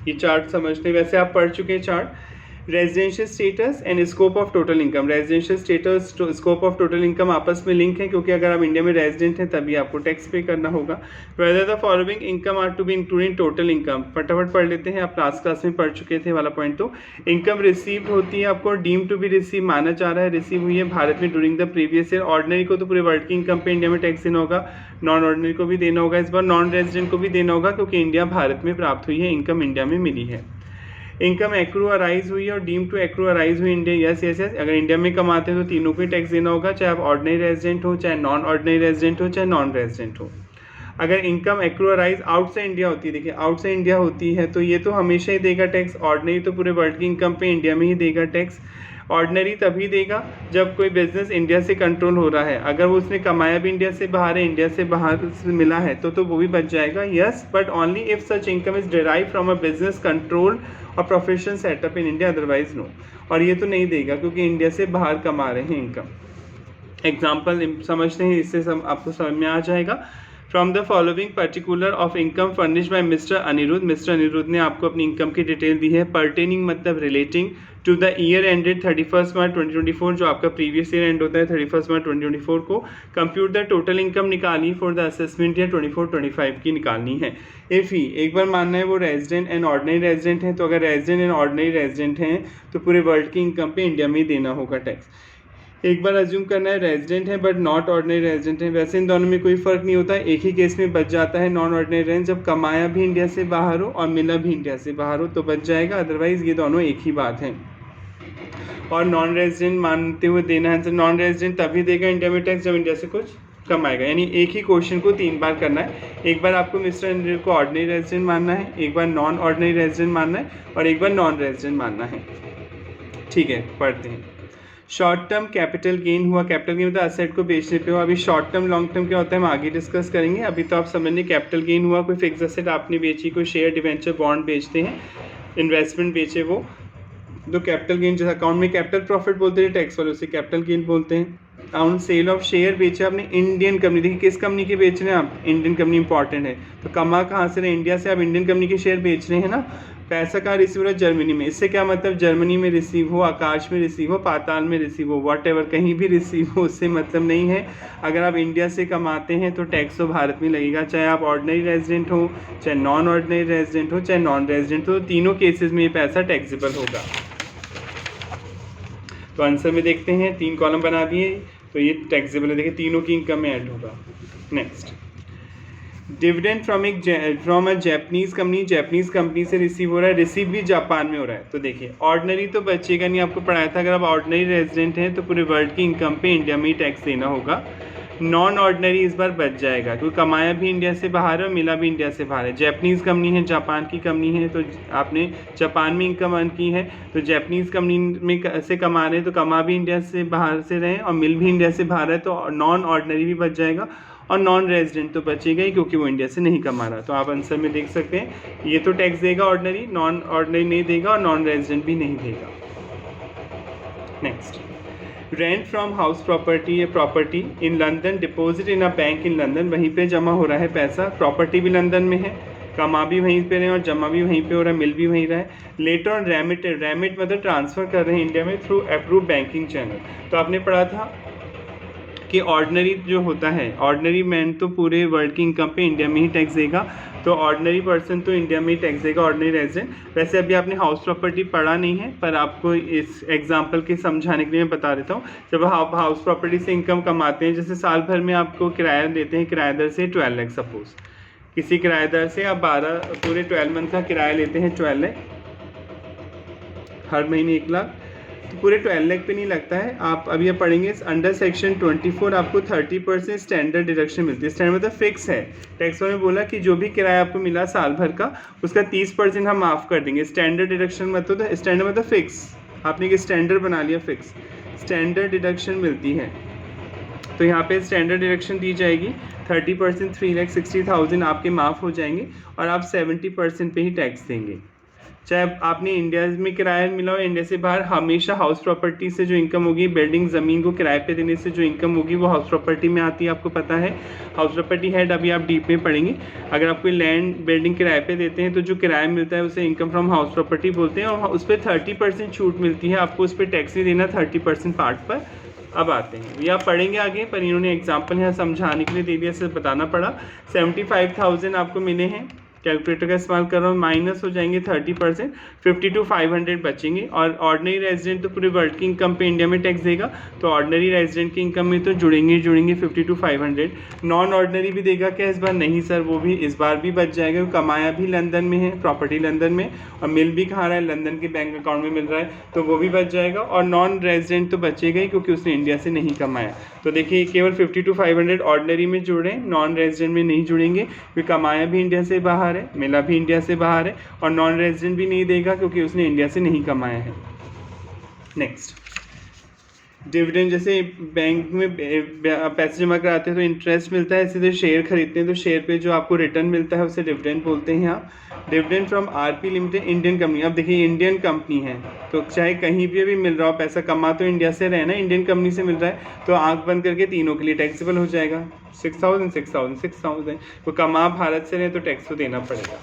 ये चार्ट समझते, वैसे आप पढ़ चुके हैं chart. Residential status and scope of total income. Residential status, scope of total income आपस में लिंक है क्योंकि अगर आप इंडिया में रेजिडेंट हैं तभी आपको टैक्स पे करना होगा। Whether the following income are to be including total income. फटाफट पढ़ लेते हैं, आप लास्ट क्लास में पढ़ चुके थे वाला पॉइंट। तो इनकम रिसीव होती है, आपको डीम टू बी रिसीव माना जा रहा है, रिसीव हुई है भारत में during the previous year. Ordinary को तो पूरे वर्ल्ड की इनकम पे इंडिया में टैक्स देना होगा, नॉन ऑर्डिनरी को भी देना होगा, इस बार नॉन रेजिडेंट को भी देना होगा क्योंकि इंडिया भारत में प्राप्त हुई है, इनकम इंडिया में मिली है। इनकम एक्रू अराइज हुई है और डीम टू एक्रू अराइज हुई इंडिया, यस यस यस। अगर इंडिया में कमाते हैं तो तीनों को ही टैक्स देना होगा, चाहे आप ऑर्डिनरी रेजिडेंट हो, चाहे नॉन ऑर्डिनरी रेजिडेंट हो, चाहे नॉन रेजिडेंट हो। अगर income accrue arise outside India होती है, देखिए आउटसाइड इंडिया होती है तो ये तो हमेशा ही देगा टैक्स। ऑर्डिनरी तो पूरे वर्ल्ड की इनकम पे इंडिया में ही देगा टैक्स। ऑर्डिनरी तभी देगा जब कोई बिजनेस इंडिया से कंट्रोल हो रहा है, अगर वो उसने कमाया भी इंडिया से बाहर है, इंडिया से बाहर से मिला है तो वो भी बच जाएगा, yes, but only if such income is derive from a business control और professional setup in India, otherwise no. और ये तो नहीं देगा क्योंकि इंडिया से बाहर कमा रहे हैं इनकम। एग्जाम्पल समझते हैं, इससे आपको समझ में आ जाएगा। From the following particular of income furnish by mister Anirudh. Mister Anirudh ने आपको अपनी इनकम की डिटेल दी है। पर्टेनिंग मतलब relating to the year ended 31 March 2024, जो आपका प्रीवियस ईयर एंड होता है 31 मार्च 2024 को। कंप्यूट द टोटल इनकम निकालनी फॉर द असेसमेंट ईयर 24-25 की निकालनी है। इफ़ ही एक बार मानना है वो रेजिडेंट एंड ऑर्डिनरी रेजिडेंट हैं, तो अगर रेजिडेंट एंड ऑर्डिनरी रेजिडेंट हैं तो पूरे वर्ल्ड की इनकम पे इंडिया में ही देना होगा टैक्स। एक बार अज्यूम करना है रेजिडेंट है बट नॉट ऑर्डिनरी रेजिडेंट है, वैसे इन दोनों में कोई फ़र्क नहीं होता, एक ही केस में बच जाता है नॉन ऑर्डिनरी रेजिडेंट, जब कमाया भी इंडिया से बाहर हो और मिला भी इंडिया से बाहर हो तो बच जाएगा, अदरवाइज़ ये दोनों एक ही बात है। और नॉन रेजिडेंट मानते हुए देना है, नॉन रेजिडेंट तभी देगा इंडिया में टैक्स जब इंडिया से कुछ कमाएगा। यानी एक ही क्वेश्चन को 3 बार करना है, एक बार आपको मिस्टर अनिरुद्ध को ऑर्डिनरी रेजिडेंट मानना है, एक बार नॉन ऑर्डिनरी रेजिडेंट मानना है और एक बार नॉन रेजिडेंट मानना है। ठीक है, पढ़ते हैं। शॉर्ट टर्म कैपिटल गेन हुआ, कैपिटल गेन मतलब असेट को बेचने पे हुआ। अभी शॉर्ट टर्म लॉन्ग टर्म क्या होता है हम आगे डिस्कस करेंगे, अभी तो आप समझने कैपिटल गेन हुआ, कोई फिक्स असेट आपने बेची, कोई शेयर डिवेंचर बॉन्ड बेचते हैं, इन्वेस्टमेंट बेचे वो, तो कैपिटल गेन जैसे अकाउंट में कैपिटल प्रॉफिट बोलते हैं टैक्स वाले, उसे कैपिटल गेन बोलते हैं। ऑन सेल ऑफ शेयर बेचे आपने इंडियन कंपनी, देखिए किस कंपनी के बेच रहे हैं आप, इंडियन कंपनी इंपॉर्टेंट है, तो कमा कहाँ से रहे, इंडिया से, आप इंडियन कंपनी के शेयर बेच रहे हैं ना। पैसा कहाँ रिसीव हो रहा है, जर्मनी में, इससे क्या मतलब जर्मनी में रिसीव हो, आकाश में रिसीव हो, पाताल में रिसीव हो, व्हाटएवर कहीं भी रिसीव हो, उससे मतलब नहीं है। अगर आप इंडिया से कमाते हैं तो टैक्स तो भारत में लगेगा, चाहे आप ऑर्डिनरी रेजिडेंट हो, चाहे नॉन ऑर्डिनरी रेजिडेंट हो, चाहे नॉन रेजिडेंट हो, तीनों केसेस में ये पैसा टैक्सेबल होगा। तो आंसर में देखते हैं 3 कॉलम बना दिए, तो ये टैक्सेबल है, देखिए तीनों की इनकम में ऐड होगा। Next, dividend from a Japanese company से रिसीव हो रहा है, रिसीव भी जापान में हो रहा है, तो देखिए ऑर्डिनरी तो बचेगा नहीं, आपको पढ़ाया था अगर आप ऑर्डिनरी रेजिडेंट हैं तो पूरे वर्ल्ड की इनकम पे इंडिया में ही टैक्स देना होगा। नॉन ऑर्डिनरी इस बार बच जाएगा क्योंकि कमाया भी इंडिया से बाहर है और मिला भी इंडिया से बाहर है। जैपनीज़ कंपनी है, जापान की कंपनी है, तो आपने जापान में इनकम अर्न की है, तो जैपनीज़ कंपनी में से कमा रहे हैं तो कमा भी इंडिया से बाहर से रहे और मिल भी इंडिया से बाहर है, तो नॉन ऑर्डिनरी भी बच जाएगा और नॉन रेजिडेंट तो बचेगा ही क्योंकि वो इंडिया से नहीं कमा रहा। तो आप आंसर में देख सकते हैं ये तो टैक्स देगा ऑर्डिनरी, नॉन ऑर्डिनरी नहीं देगा और नॉन रेजिडेंट भी नहीं देगा। Next, rent from house property, ये property in London, deposit in a bank in London, वहीं पे जमा हो रहा है पैसा, प्रॉपर्टी भी लंदन में है, कमा भी वहीं पे रहे और जमा भी वहीं पे हो रहा है, मिल भी वहीं रहा है। लेटर ऑन रेमिटेड, रेमिट मतलब ट्रांसफ़र कर रहे हैं इंडिया में थ्रू अप्रूव बैंकिंग चैनल। तो आपने पढ़ा था कि ऑर्डिनरी जो होता है, ऑर्डिनरी मैन तो पूरे वर्ल्ड की इनकम पे इंडिया में ही टैक्स देगा, तो ऑर्डिनरी पर्सन तो इंडिया में ही टैक्स देगा, ऑर्डिनरी रेजिडेंट। वैसे अभी आपने हाउस प्रॉपर्टी पढ़ा नहीं है पर आपको इस एग्जांपल के समझाने के लिए मैं बता देता हूँ। जब आप हाउस प्रॉपर्टी से इनकम कमाते हैं, जैसे साल भर में आपको किराया देते हैं किराएदार से 12 लाख, सपोज किसी किराएदार से आप 12 पूरे 12 मंथ का किराया लेते हैं 12 लाख, हर महीने 1 लाख, तो पूरे 12 लाख पे नहीं लगता है। आप अभी आप पढ़ेंगे अंडर सेक्शन 24 आपको 30% स्टैंडर्ड डिडक्शन मिलती है। स्टैंडर्ड मतलब फिक्स है। टैक्स में बोला कि जो भी किराया आपको मिला साल भर का उसका 30% हम माफ़ कर देंगे। स्टैंडर्ड डिडक्शन मतलब स्टैंडर्ड मतलब फिक्स, आपने एक स्टैंडर्ड बना लिया, फिक्स स्टैंडर्ड डिडक्शन मिलती है। तो यहाँ पे स्टैंडर्ड डिडक्शन दी जाएगी 30%, 3,60,000 आपके माफ़ हो जाएंगे और आप 70% पे ही टैक्स देंगे। चाहे आपने इंडिया में किराया मिला हो, इंडिया से बाहर, हमेशा हाउस प्रॉपर्टी से जो इनकम होगी, बिल्डिंग ज़मीन को किराए पे देने से जो इनकम होगी वो हाउस प्रॉपर्टी में आती है। आपको पता है हाउस प्रॉपर्टी हेड अभी आप डीप में पढ़ेंगे। अगर आप कोई लैंड बिल्डिंग किराए पे देते हैं तो जो किराया मिलता है उसे इनकम फ्रॉम हाउस प्रॉपर्टी बोलते हैं और उस पर 30% छूट मिलती है। आपको उस पर टैक्स नहीं देना 30% पार्ट पर। अब आते हैं, ये आप पढ़ेंगे आगे, पर इन्होंने एग्जाम्पल यहाँ समझाने के लिए दे दिया, सिर्फ बताना पड़ा। 75,000 आपको मिले हैं, कैलकुलेटर का इस्तेमाल कर रहा हूँ, माइनस हो जाएंगे 30%, 52,500 बचेंगे। और ऑर्डिनरी रेजिडेंट तो पूरे वर्ल्ड की इनकम पे इंडिया में टैक्स देगा, तो ऑर्डिनरी रेजिडेंट की इनकम में तो जुड़ेंगे 52,500। नॉन ऑर्डिनरी भी देगा क्या इस बार? नहीं सर, वो भी इस बार भी बच जाएगा। कमाया भी लंदन में है, प्रॉपर्टी लंदन में, और मिल भी कहाँ रहा है, लंदन के बैंक अकाउंट में मिल रहा है, तो वो भी बच जाएगा। और नॉन रेजिडेंट तो बचेगा ही क्योंकि उसने इंडिया से नहीं कमाया। तो देखिए केवल 52,500 ऑर्डिनरी में जुड़े, नॉन रेजिडेंट में नहीं जुड़ेंगे क्योंकि कमाया भी इंडिया से बाहर है, मिला भी इंडिया से बाहर है, और नॉन रेजिडेंट भी नहीं देगा क्योंकि उसने इंडिया से नहीं कमाया है। नेक्स्ट, डिविडेंड, जैसे बैंक में पैसे जमा कराते हैं तो इंटरेस्ट मिलता है, इसी तरह शेयर खरीदते हैं तो शेयर पे जो आपको रिटर्न मिलता है उसे डिविडेंड बोलते हैं। यहाँ dividend from RP limited, Indian company. अब देखिए इंडियन कंपनी है तो चाहे कहीं भी मिल रहा हो पैसा, कमा तो इंडिया से रहे ना, इंडियन कंपनी से मिल रहा है, तो आंख बंद करके तीनों के लिए टैक्सेबल हो जाएगा। 6,000 6,000 6,000, तो कमा भारत से रहे तो टैक्स तो देना पड़ेगा।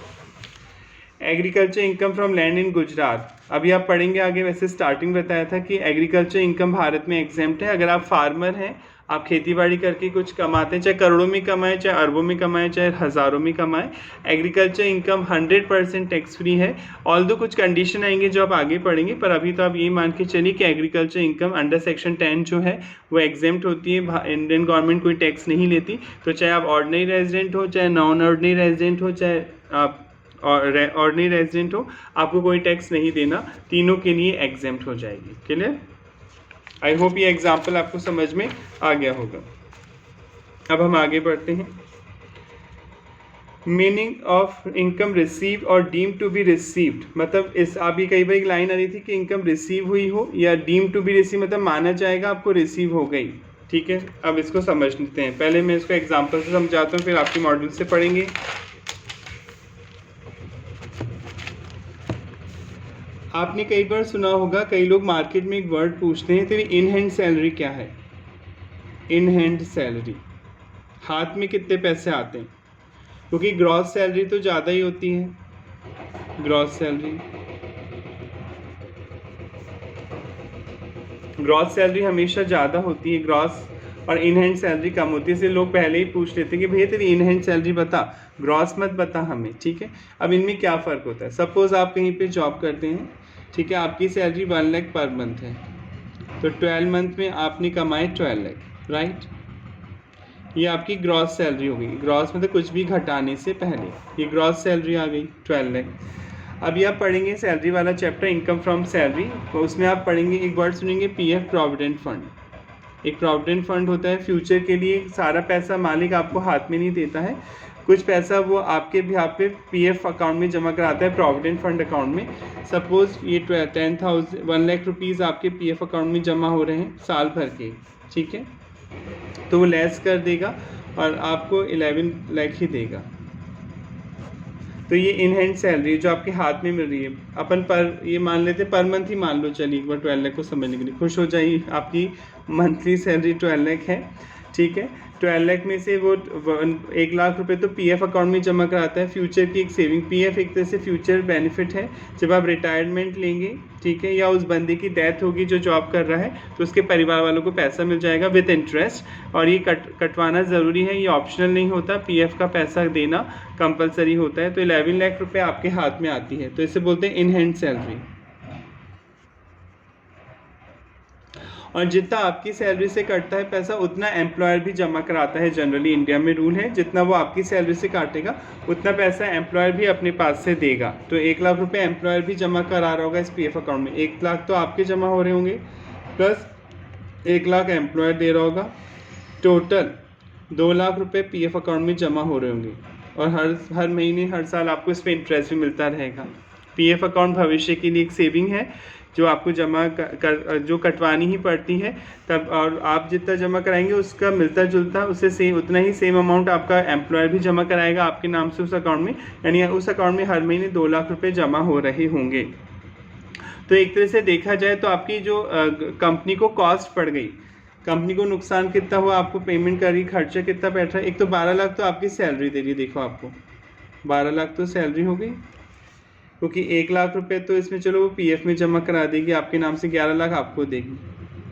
Agriculture income from land in Gujarat, अभी आप पढ़ेंगे आगे। वैसे स्टार्टिंग बताया था कि एग्रीकल्चर इनकम भारत में एग्जेम्प्ट है। अगर आप फार्मर हैं, आप खेती बाड़ी करके कुछ कमाते हैं, चाहे करोड़ों में कमाएं, चाहे अरबों में कमाएं, चाहे हज़ारों में कमाएं, एग्रीकल्चर इनकम 100% टैक्स फ्री है। ऑल दो कुछ कंडीशन आएंगे जो आप आगे पढ़ेंगे, पर अभी तो आप ये मान के चलिए कि एग्रीकल्चर इनकम अंडर सेक्शन 10 जो है वो एग्जेम्प्ट होती है, इंडियन गवर्नमेंट कोई टैक्स नहीं लेती। तो चाहे आप ऑर्डिनरी रेजिडेंट हो, चाहे नॉन ऑर्डिनरी रेजिडेंट हो, चाहे आप ऑर्डिनरी रेजिडेंट हो, आपको कोई टैक्स नहीं देना, तीनों के लिए एग्जेम्प्ट हो जाएगी। क्लियर? आई होप ये एग्जाम्पल आपको समझ में आ गया होगा। अब हम आगे बढ़ते हैं। मीनिंग ऑफ इनकम रिसीव और डीम टू बी रिसीव्ड, मतलब इस अभी कई बार एक लाइन आ रही थी कि इनकम रिसीव हुई हो या डीम टू बी रिसीव, मतलब माना जाएगा आपको रिसीव हो गई। ठीक है, अब इसको समझ लेते हैं। पहले मैं इसको एग्जाम्पल से समझाता हूँ, फिर आपके मॉड्यूल से पढ़ेंगे। आपने कई बार सुना होगा, कई लोग मार्केट में एक वर्ड पूछते हैं, तो इन हैंड सैलरी क्या है? इन हैंड सैलरी, हाथ में कितने पैसे आते हैं? क्योंकि ग्रॉस सैलरी तो ज़्यादा ही होती है, ग्रॉस सैलरी हमेशा ज़्यादा होती है, ग्रॉस, और इन हैंड सैलरी कम होती है। इसलिए लोग पहले ही पूछ लेते हैं कि भैया तेरी इन हैंड सैलरी बता, ग्रॉस मत बता हमें। ठीक है, अब इनमें क्या फ़र्क होता है? सपोज़ आप कहीं पे जॉब करते हैं, ठीक है, आपकी सैलरी 1 लाख पर मंथ है, तो 12 मंथ में आपने कमाए 12 लाख, राइट? ये आपकी ग्रॉस सैलरी हो गई। ग्रॉस मतलब कुछ भी घटाने से पहले, ये ग्रॉस सैलरी आ गई 12 लाख। अभी आप पढ़ेंगे सैलरी वाला चैप्टर, इनकम फ्रॉम सैलरी, तो उसमें आप पढ़ेंगे, एक वर्ड सुनेंगे, पीएफ, प्रोविडेंट फंड। एक प्रोविडेंट फंड होता है फ्यूचर के लिए, सारा पैसा मालिक आपको हाथ में नहीं देता है, कुछ पैसा वो आपके भी आप पे पीएफ अकाउंट में जमा कराता है, प्रोविडेंट फंड अकाउंट में। सपोज़ ये 1 लाख रुपीज़ आपके पीएफ अकाउंट में जमा हो रहे हैं साल भर के, ठीक है, तो वो लेस कर देगा और आपको 11 लाख ही देगा। तो ये इन हैंड सैलरी जो आपके हाथ में मिल रही है, अपन पर ये मान लेते पर मंथ ही मान लो, चलिए एक बार 12 लाख को समझने के लिए खुश हो जाइए। आपकी मंथली सैलरी 12 लाख है, ठीक है। 12 लाख में से वो 1 लाख रुपए तो पीएफ अकाउंट में जमा कराता है, फ्यूचर की एक सेविंग। पीएफ एक तरह से फ्यूचर बेनिफिट है, जब आप रिटायरमेंट लेंगे, ठीक है, या उस बंदे की डेथ होगी जो जॉब कर रहा है, तो उसके परिवार वालों को पैसा मिल जाएगा विद इंटरेस्ट। और ये कटवाना ज़रूरी है, ये ऑप्शनल नहीं होता, पीएफ का पैसा देना कंपलसरी होता है। तो 11 लाख रुपए आपके हाथ में आती है, तो इसे बोलते हैं इन हैंड सैलरी। और जितना आपकी सैलरी से कटता है पैसा उतना एम्प्लॉयर भी जमा कराता है। जनरली इंडिया में रूल है, जितना वो आपकी सैलरी से काटेगा उतना पैसा एम्प्लॉयर भी अपने पास से देगा। तो 1 लाख रुपए एम्प्लॉयर भी जमा करा रहा होगा इस पीएफ अकाउंट में। 1 लाख तो आपके जमा हो रहे होंगे प्लस 1 लाख एम्प्लॉयर दे रहा होगा, टोटल 2 लाख रुपए पीएफ अकाउंट में जमा हो रहे होंगे। और हर महीने हर साल आपको इस पर इंटरेस्ट भी मिलता रहेगा। पीएफ अकाउंट भविष्य के लिए एक सेविंग है जो आपको जमा जो कटवानी ही पड़ती है तब, और आप जितना जमा कराएंगे उसका मिलता जुलता उससे उतना ही सेम अमाउंट आपका एम्प्लॉयर भी जमा कराएगा आपके नाम से उस अकाउंट में, यानी उस अकाउंट में हर महीने 2 लाख रुपए जमा हो रहे होंगे। तो एक तरह से देखा जाए तो आपकी जो कंपनी को कॉस्ट पड़ गई, कंपनी को नुकसान कितना हुआ, आपको पेमेंट करी, खर्चा कितना बैठ रहा है। एक तो 12 लाख तो आपकी सैलरी दे रही है, देखो आपको 12 लाख तो सैलरी हो गई, क्योंकि 1 लाख रुपए तो इसमें चलो वो पीएफ में जमा करा देगी आपके नाम से, 11 लाख आपको देगी,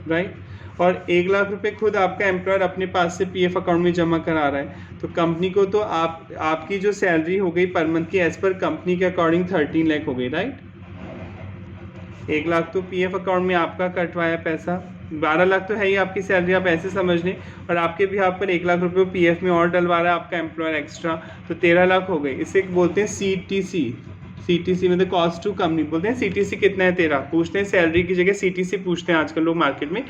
राइट। और 1 लाख रुपए खुद आपका एम्प्लॉयर अपने पास से पीएफ अकाउंट में जमा करा रहा है। तो कंपनी को तो आपकी जो सैलरी हो गई पर मंथ की एज पर कंपनी के अकॉर्डिंग 13 लाख हो गई, राइट। 1 लाख तो पीएफ अकाउंट में आपका कटवाया पैसा, 12 लाख तो है ही आपकी सैलरी, आप ऐसे समझ लें, और आपके भी आप पर 1 लाख रुपये पीएफ में और डलवा रहा है आपका एम्प्लॉयर एक्स्ट्रा, तो 13 लाख हो गए। इसे बोलते हैं सीटीसी मतलब कॉस्ट टू कंपनी बोलते हैं। सीटीसी कितना है तेरा, पूछते हैं सैलरी की जगह सीटीसी पूछते हैं आजकल लोग मार्केट में,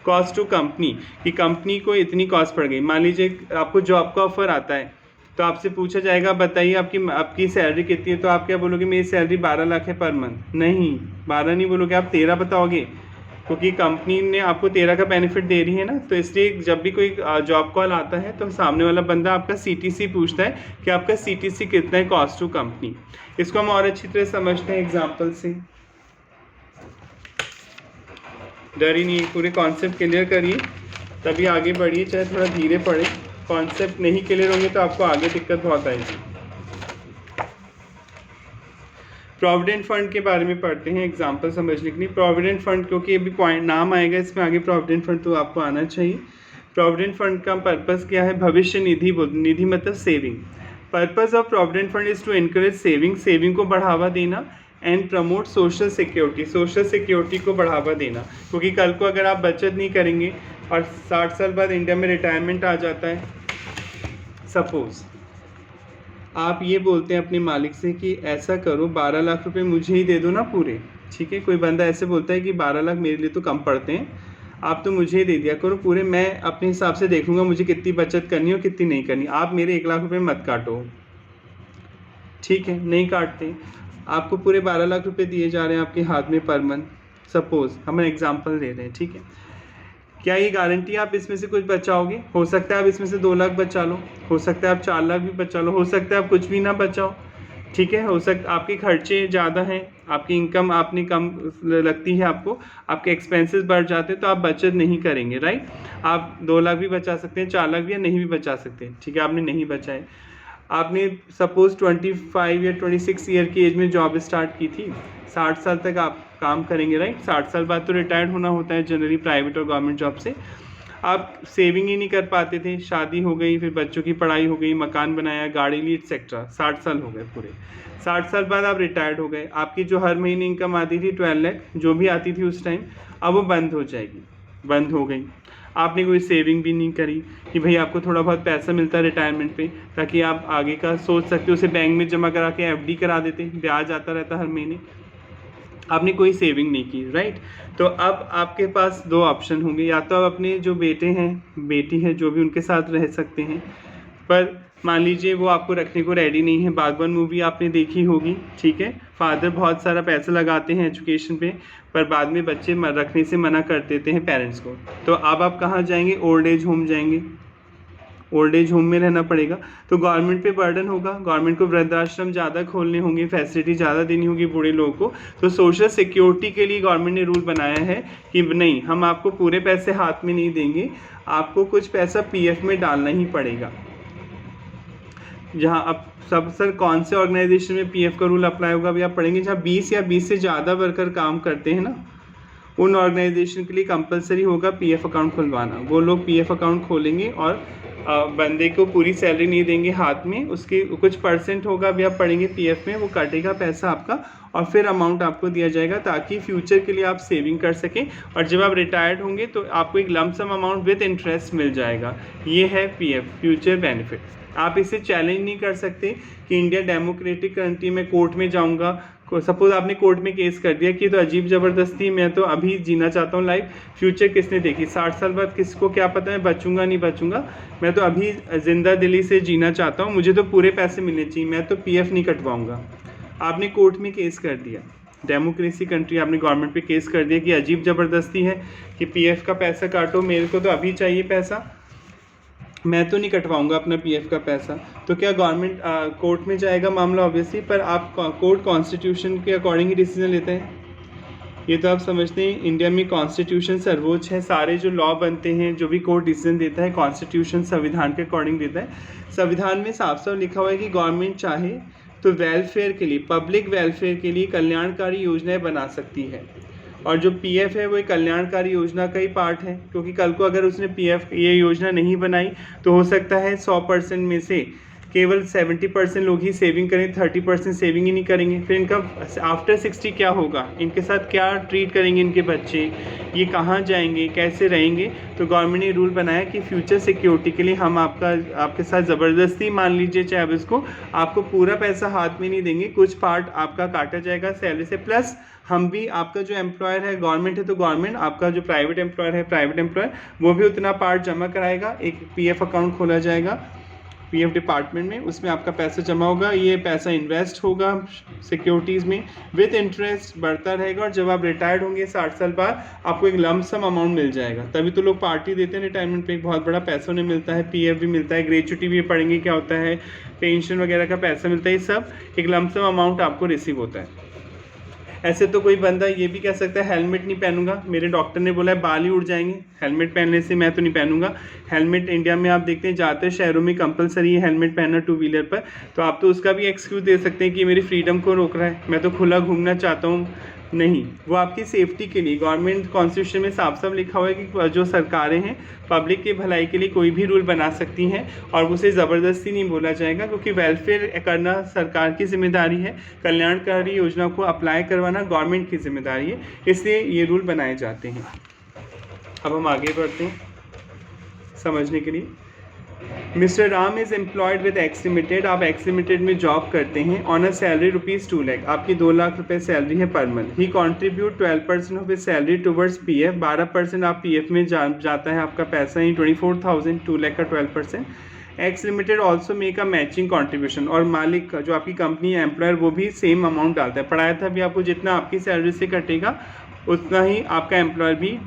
कॉस्ट टू कंपनी, कि कंपनी को इतनी कॉस्ट पड़ गई। मान लीजिए आपको जॉब का ऑफर आता है तो आपसे पूछा जाएगा बताइए आपकी सैलरी कितनी है, तो आप क्या बोलोगे मेरी सैलरी 12 लाख है पर मंथ। नहीं, 12 नहीं बोलोगे, आप 13 बताओगे, क्योंकि कंपनी ने आपको 13 का बेनिफिट दे रही है ना। तो इसलिए जब भी कोई जॉब कॉल आता है तो सामने वाला बंदा आपका सीटीसी पूछता है कि आपका सीटीसी कितना है, कॉस्ट टू कंपनी। इसको हम और अच्छी तरह समझते हैं एग्जाम्पल से, डर ही नहीं, पूरे कॉन्सेप्ट क्लियर करिए तभी आगे बढ़िए, चाहे थोड़ा धीरे पढ़े। कॉन्सेप्ट नहीं क्लियर होंगे तो आपको आगे दिक्कत बहुत आएगी। प्रोविडेंट फंड के बारे में पढ़ते हैं एग्जाम्पल समझने के लिए। प्रोविडेंट फंड, क्योंकि अभी पॉइंट नाम आएगा इसमें आगे, प्रोविडेंट फंड तो आपको आना चाहिए। प्रोविडेंट फंड का पर्पस क्या है, भविष्य निधि, निधि मतलब saving. Purpose of provident fund is to encourage saving को बढ़ावा देना, एंड प्रमोट सोशल सिक्योरिटी को बढ़ावा देना। क्योंकि कल को अगर आप बचत नहीं करेंगे और 60 साल बाद इंडिया में रिटायरमेंट आ जाता है, सपोज आप ये बोलते हैं अपने मालिक से कि ऐसा करो 12 लाख रुपए मुझे ही दे दो ना पूरे, ठीक है। कोई बंदा ऐसे बोलता है कि 12 लाख मेरे लिए तो कम पड़ते हैं, आप तो मुझे ही दे दिया करो पूरे, मैं अपने हिसाब से देखूंगा मुझे कितनी बचत करनी हो कितनी नहीं करनी, आप मेरे 1 लाख रुपए मत काटो, ठीक है। नहीं काटते, आपको पूरे 12 लाख रुपए दिए जा रहे हैं आपके हाथ में पर मंथ, सपोज हम एग्जाम्पल दे रहे हैं, ठीक है। क्या ये गारंटी आप इसमें से कुछ बचाओगे? हो सकता है आप इसमें से 2 लाख बचा लो, हो सकता है आप 4 लाख भी बचा लो, हो सकता है आप कुछ भी ना बचाओ, ठीक है। हो सकता आपके खर्चे ज़्यादा हैं, आपकी इनकम आपने कम लगती है, आपको आपके एक्सपेंसेस बढ़ जाते हैं तो आप बचत नहीं करेंगे, राइट। आप 2 लाख भी बचा सकते हैं, 4 लाख भी, या नहीं भी बचा सकते, ठीक है। आपने नहीं बचाए, आपने सपोज 25 या 26 ईयर की एज में जॉब स्टार्ट की थी, 60 साल तक आप काम करेंगे, राइट। 60 साल बाद तो रिटायर्ड होना होता है जनरली प्राइवेट और गवर्नमेंट जॉब से। आप सेविंग ही नहीं कर पाते थे, शादी हो गई, फिर बच्चों की पढ़ाई हो गई, मकान बनाया, गाड़ी ली, एक्सेट्रा, 60 साल हो गए पूरे। 60 साल बाद आप रिटायर्ड हो गए, आपकी जो हर महीने इनकम आती थी 12 लाख जो भी आती थी उस टाइम, अब वो बंद हो जाएगी, बंद हो गई। आपने कोई सेविंग भी नहीं करी कि भाई आपको थोड़ा बहुत पैसा मिलता है रिटायरमेंट पे ताकि आप आगे का सोच सकते हो, उसे बैंक में जमा करा के एफडी करा देते, ब्याज आता रहता हर महीने। आपने कोई सेविंग नहीं की, राइट। तो अब आपके पास 2 ऑप्शन होंगे, या तो आप अपने जो बेटे हैं बेटी है जो भी उनके साथ रह सकते हैं, पर मान लीजिए वो आपको रखने को रेडी नहीं है। बागबान मूवी आपने देखी होगी, ठीक है। फादर बहुत सारा पैसा लगाते हैं एजुकेशन पे, पर बाद में बच्चे रखने से मना कर देते हैं पेरेंट्स को। तो अब आप कहाँ जाएंगे, ओल्ड एज होम जाएंगे, ओल्ड एज होम में रहना पड़ेगा। तो गवर्नमेंट पे बर्डन होगा, गवर्नमेंट को वृद्धाश्रम ज़्यादा खोलने होंगे, फैसिलिटी ज़्यादा देनी होगी बूढ़े लोगों को। तो सोशल सिक्योरिटी के लिए गवर्नमेंट ने रूल बनाया है कि नहीं, हम आपको पूरे पैसे हाथ में नहीं देंगे, आपको कुछ पैसा पीएफ में डालना ही पड़ेगा। जहाँ अब सब सर कौन से ऑर्गेनाइजेशन में पीएफ का रूल अप्लाई होगा अभी आप पढ़ेंगे, जहाँ 20 या 20 से ज़्यादा वर्कर काम करते हैं ना, उन ऑर्गेनाइजेशन के लिए कंपलसरी होगा पीएफ अकाउंट खुलवाना। वो लोग पीएफ अकाउंट खोलेंगे और बंदे को पूरी सैलरी नहीं देंगे हाथ में, उसके कुछ परसेंट होगा, अभी आप पढ़ेंगे पीएफ में, वो काटेगा पैसा आपका और फिर अमाउंट आपको दिया जाएगा ताकि फ्यूचर के लिए आप सेविंग कर सकें और जब आप रिटायर्ड होंगे तो आपको एक lump sum amount with interest मिल जाएगा। ये है पीएफ, फ्यूचर बेनिफिट। आप इसे चैलेंज नहीं कर सकते कि इंडिया डेमोक्रेटिक कंट्री में कोर्ट में जाऊंगा, सपोज आपने कोर्ट में केस कर दिया कि तो अजीब ज़बरदस्ती, मैं तो अभी जीना चाहता हूँ लाइफ, फ्यूचर किसने देखी, 60 साल बाद किसको क्या पता मैं बचूंगा नहीं बचूंगा, मैं तो अभी जिंदा दिली से जीना चाहता हूँ, मुझे तो पूरे पैसे मिलने चाहिए, मैं तो पीएफ नहीं कटवाऊंगा। आपने कोर्ट में केस कर दिया, डेमोक्रेसी कंट्री, आपने गवर्नमेंट पे केस कर दिया कि अजीब ज़बरदस्ती है कि पीएफ का पैसा काटो, मेरे को तो अभी चाहिए पैसा, मैं तो नहीं कटवाऊंगा अपना पीएफ का पैसा। तो क्या गवर्नमेंट कोर्ट में जाएगा मामला ऑब्वियसली, पर आप कोर्ट कॉन्स्टिट्यूशन के अकॉर्डिंग ही डिसीजन लेते हैं। ये तो आप समझते हैं इंडिया में कॉन्स्टिट्यूशन सर्वोच्च है, सारे जो लॉ बनते हैं, जो भी कोर्ट डिसीजन देता है कॉन्स्टिट्यूशन संविधान के अकॉर्डिंग देता है। संविधान में साफ साफ लिखा हुआ है कि गवर्नमेंट चाहे तो वेलफेयर के लिए, पब्लिक वेलफेयर के लिए कल्याणकारी योजनाएं बना सकती है और जो पीएफ है वो एक कल्याणकारी योजना का ही पार्ट है, क्योंकि कल को अगर उसने पीएफ ये योजना नहीं बनाई तो हो सकता है 100% में से केवल 70% लोग ही सेविंग करें, 30% सेविंग ही नहीं करेंगे। फिर इनका आफ्टर 60 क्या होगा, इनके साथ क्या ट्रीट करेंगे इनके बच्चे, ये कहाँ जाएंगे, कैसे रहेंगे। तो गवर्नमेंट ने रूल बनाया कि फ्यूचर सिक्योरिटी के लिए हम आपके साथ ज़बरदस्ती, मान लीजिए चाहे अब इसको, आपको पूरा पैसा हाथ में नहीं देंगे, कुछ पार्ट आपका काटा जाएगा सैलरी से, प्लस हम भी, आपका जो एम्प्लॉयर है गवर्नमेंट है तो गवर्नमेंट, आपका जो प्राइवेट एम्प्लॉयर है प्राइवेट एम्प्लॉयर, वो भी उतना पार्ट जमा कराएगा। एक पीएफ अकाउंट खोला जाएगा पीएफ डिपार्टमेंट में, उसमें आपका पैसा जमा होगा, ये पैसा इन्वेस्ट होगा सिक्योरिटीज़ में विद इंटरेस्ट, बढ़ता रहेगा और जब आप रिटायर्ड होंगे 60 साल बाद आपको एक लंप सम अमाउंट मिल जाएगा। तभी तो लोग पार्टी देते हैं रिटायरमेंट पे, एक बहुत बड़ा पैसा उन्हें मिलता है, पीएफ भी मिलता है, ग्रेचुटी भी पढ़ेंगे क्या होता है, पेंशन वगैरह का पैसा मिलता है, ये सब एक लंप सम अमाउंट आपको रिसीव होता है। ऐसे तो कोई बंदा ये भी कह सकता है हेलमेट नहीं पहनूंगा, मेरे डॉक्टर ने बोला है बाल ही उड़ जाएंगे, हेलमेट पहनने से मैं तो नहीं पहनूंगा। हेलमेट इंडिया में आप देखते हैं ज़्यादातर शहरों में कंपलसरी है हेलमेट पहनना टू व्हीलर पर, तो आप तो उसका भी एक्सक्यूज़ दे सकते हैं कि मेरी फ्रीडम को रोक रहा है, मैं तो खुला घूमना चाहता हूँ। नहीं, वो आपकी सेफ्टी के लिए, गवर्नमेंट कॉन्स्टिट्यूशन में साफ साफ लिखा हुआ है कि जो सरकारें हैं पब्लिक की भलाई के लिए कोई भी रूल बना सकती हैं और उसे ज़बरदस्ती नहीं बोला जाएगा, क्योंकि वेलफेयर करना सरकार की जिम्मेदारी है, कल्याणकारी योजना को अप्लाई करवाना गवर्नमेंट की जिम्मेदारी है, इसलिए ये रूल बनाए जाते हैं। अब हम आगे बढ़ते हैं समझने के लिए। Mister Ram is employed with x limited, आप एक्स लिमिटेड में जॉब करते हैं, ऑन अ सैलरी ₹2 लाख, आपकी 2 लाख रुपए सैलरी है per month. He contribute 12% of his salary towards PF, 12% आप पीएफ में जाता है आपका पैसा, ही 24,000, 2 लाख का 12%। X limited also make a matching contribution, और मालिक का जो आपकी कंपनी है एम्प्लॉयर वो भी सेम अमाउंट डालता है। पढ़ाया था भी आपको, जितना आपकी सैलरी से कटेगा उतना ही आपका एम्प्लॉयर भी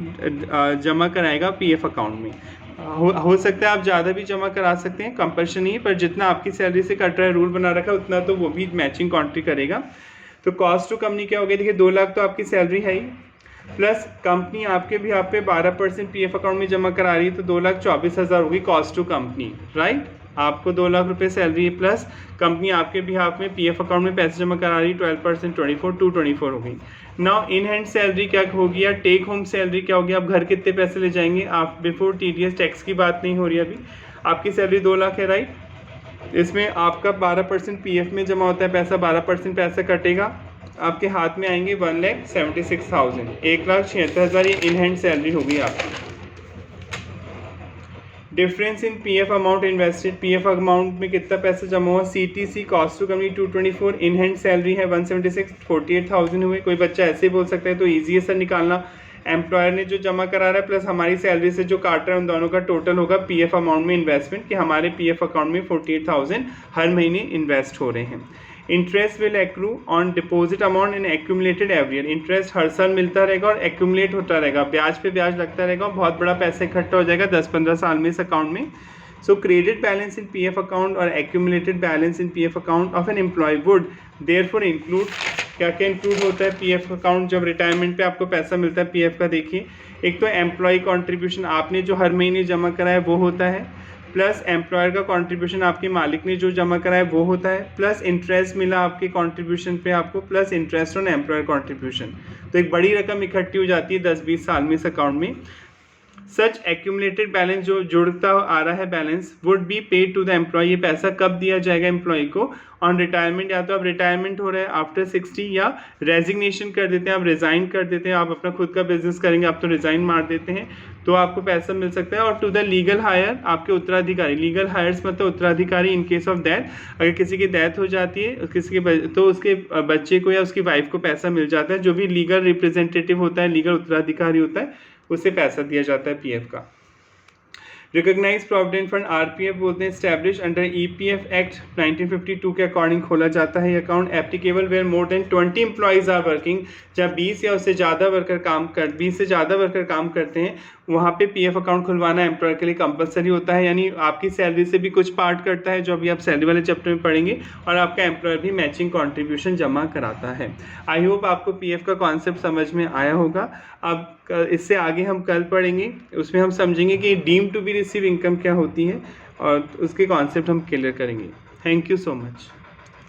जमा कराएगा पीएफ अकाउंट में। हो सकता है आप ज़्यादा भी जमा करा सकते हैं, कंपल्शन नहीं है, पर जितना आपकी सैलरी से कट रहा है, रूल बना रखा है, उतना तो वो भी मैचिंग कॉन्ट्री करेगा। तो कॉस्ट टू कंपनी क्या हो गया, देखिए 2 लाख तो आपकी सैलरी है ही, प्लस कंपनी आपके भी आप पे 12% पीएफ अकाउंट में जमा करा रही है, तो 2,24,000 होगी कॉस्ट टू कंपनी, राइट। आपको 2 लाख रुपए सैलरी है, प्लस कंपनी आपके भी हाफ में पीएफ अकाउंट में पैसे जमा करा रही है, 12% 24 हो गई। नाउ इन हैंड सैलरी क्या होगी या टेक होम सैलरी क्या होगी, आप घर कितने पैसे ले जाएंगे, आप बिफोर टीडीएस टैक्स की बात नहीं हो रही अभी, आपकी सैलरी 2 लाख है, राइट। इसमें आपका 12% पीएफ में जमा होता है पैसा, 12% पैसा कटेगा, आपके हाथ में आएंगे 1,76,000, 1,76,000 ये इन हैंड सैलरी होगी आपकी। Difference in PF amount invested, PF amount में कितना पैसा जमा हुआ, CTC cost to company 224, in hand salary है 176, 48,000 हुए। कोई बच्चा ऐसे ही बोल सकता है, तो ईजी है सर निकालना, एम्प्लॉयर ने जो जमा करा रहा है प्लस हमारी सैलरी से जो काट रहा है, उन दोनों का टोटल होगा पीएफ अमाउंट में इन्वेस्टमेंट, कि हमारे पीएफ अकाउंट में 48,000 हर महीने इन्वेस्ट हो रहे हैं। Interest will accrue on deposit amount in accumulated every year, interest हर साल मिलता रहेगा और एक्यूमुलेट होता रहेगा, ब्याज पे ब्याज लगता रहेगा, बहुत बड़ा पैसा इकट्ठा हो जाएगा 10-15 साल में इस अकाउंट में। So credit balance in PF account और accumulated balance in PF account of an employ would therefore include, क्या क्या इंक्लूड होता है पीएफ अकाउंट जब रिटायरमेंट पे आपको पैसा मिलता है पीएफ का, देखिए एक तो एम्प्लॉय कॉन्ट्रीब्यूशन आपने जो हर महीने जमा करा है वो होता है, प्लस एम्प्लॉयर का कंट्रीब्यूशन आपके मालिक ने जो जमा करा है वो होता है, प्लस इंटरेस्ट मिला आपके कंट्रीब्यूशन पे आपको, plus interest on employer contribution, तो एक बड़ी रकम इकट्ठी हो जाती है 10-20 साल में इस अकाउंट में। सच एक्यूमुलेटेड बैलेंस जो जुड़ता आ रहा है balance would be paid to the employee, ये पैसा कब दिया जाएगा एम्प्लॉय को? ऑन रिटायरमेंट, या तो आप रिटायरमेंट हो रहे हैं आफ्टर 60, या रेजिग्नेशन कर देते हैं, आप रिज़ाइन कर देते हैं, आप अपना खुद का बिजनेस करेंगे, आप तो रिज़ाइन मार देते हैं, तो आपको पैसा मिल सकता है। और टू द लीगल हायर, आपके उत्तराधिकारी, लीगल हायर्स मतलब उत्तराधिकारी इन केस ऑफ डेथ, अगर किसी की डेथ हो जाती है किसी के तो उसके बच्चे को या उसकी वाइफ को पैसा मिल जाता है, जो भी लीगल रिप्रेजेंटेटिव होता है, लीगल उत्तराधिकारी होता है, उसे पैसा दिया जाता है पीएफ का। रिकॉग्नाइज प्रोविडेंट फंड आरपीएफ बोलते हैं, स्टैब्लिश अंडर ईपीएफ एक्ट 1952 के अकॉर्डिंग खोला जाता है। ये account applicable where more than 20 employees are working, जब 20 या उससे ज़्यादा वर्कर 20 से ज़्यादा वर्कर काम करते हैं, वहाँ पे पीएफ अकाउंट खुलवाना एम्प्लॉयर के लिए कंपलसरी होता है, यानी आपकी सैलरी से भी कुछ पार्ट करता है जो अभी आप सैलरी वाले चैप्टर में पढ़ेंगे, और आपका एम्प्लॉयर भी मैचिंग कंट्रीब्यूशन जमा कराता है। आई होप आपको पीएफ का कॉन्सेप्ट समझ में आया होगा। अब इससे आगे हम कल पढ़ेंगे, उसमें हम समझेंगे कि deem to be receive income क्या होती है और उसके कॉन्सेप्ट हम क्लियर करेंगे। Thank you so much.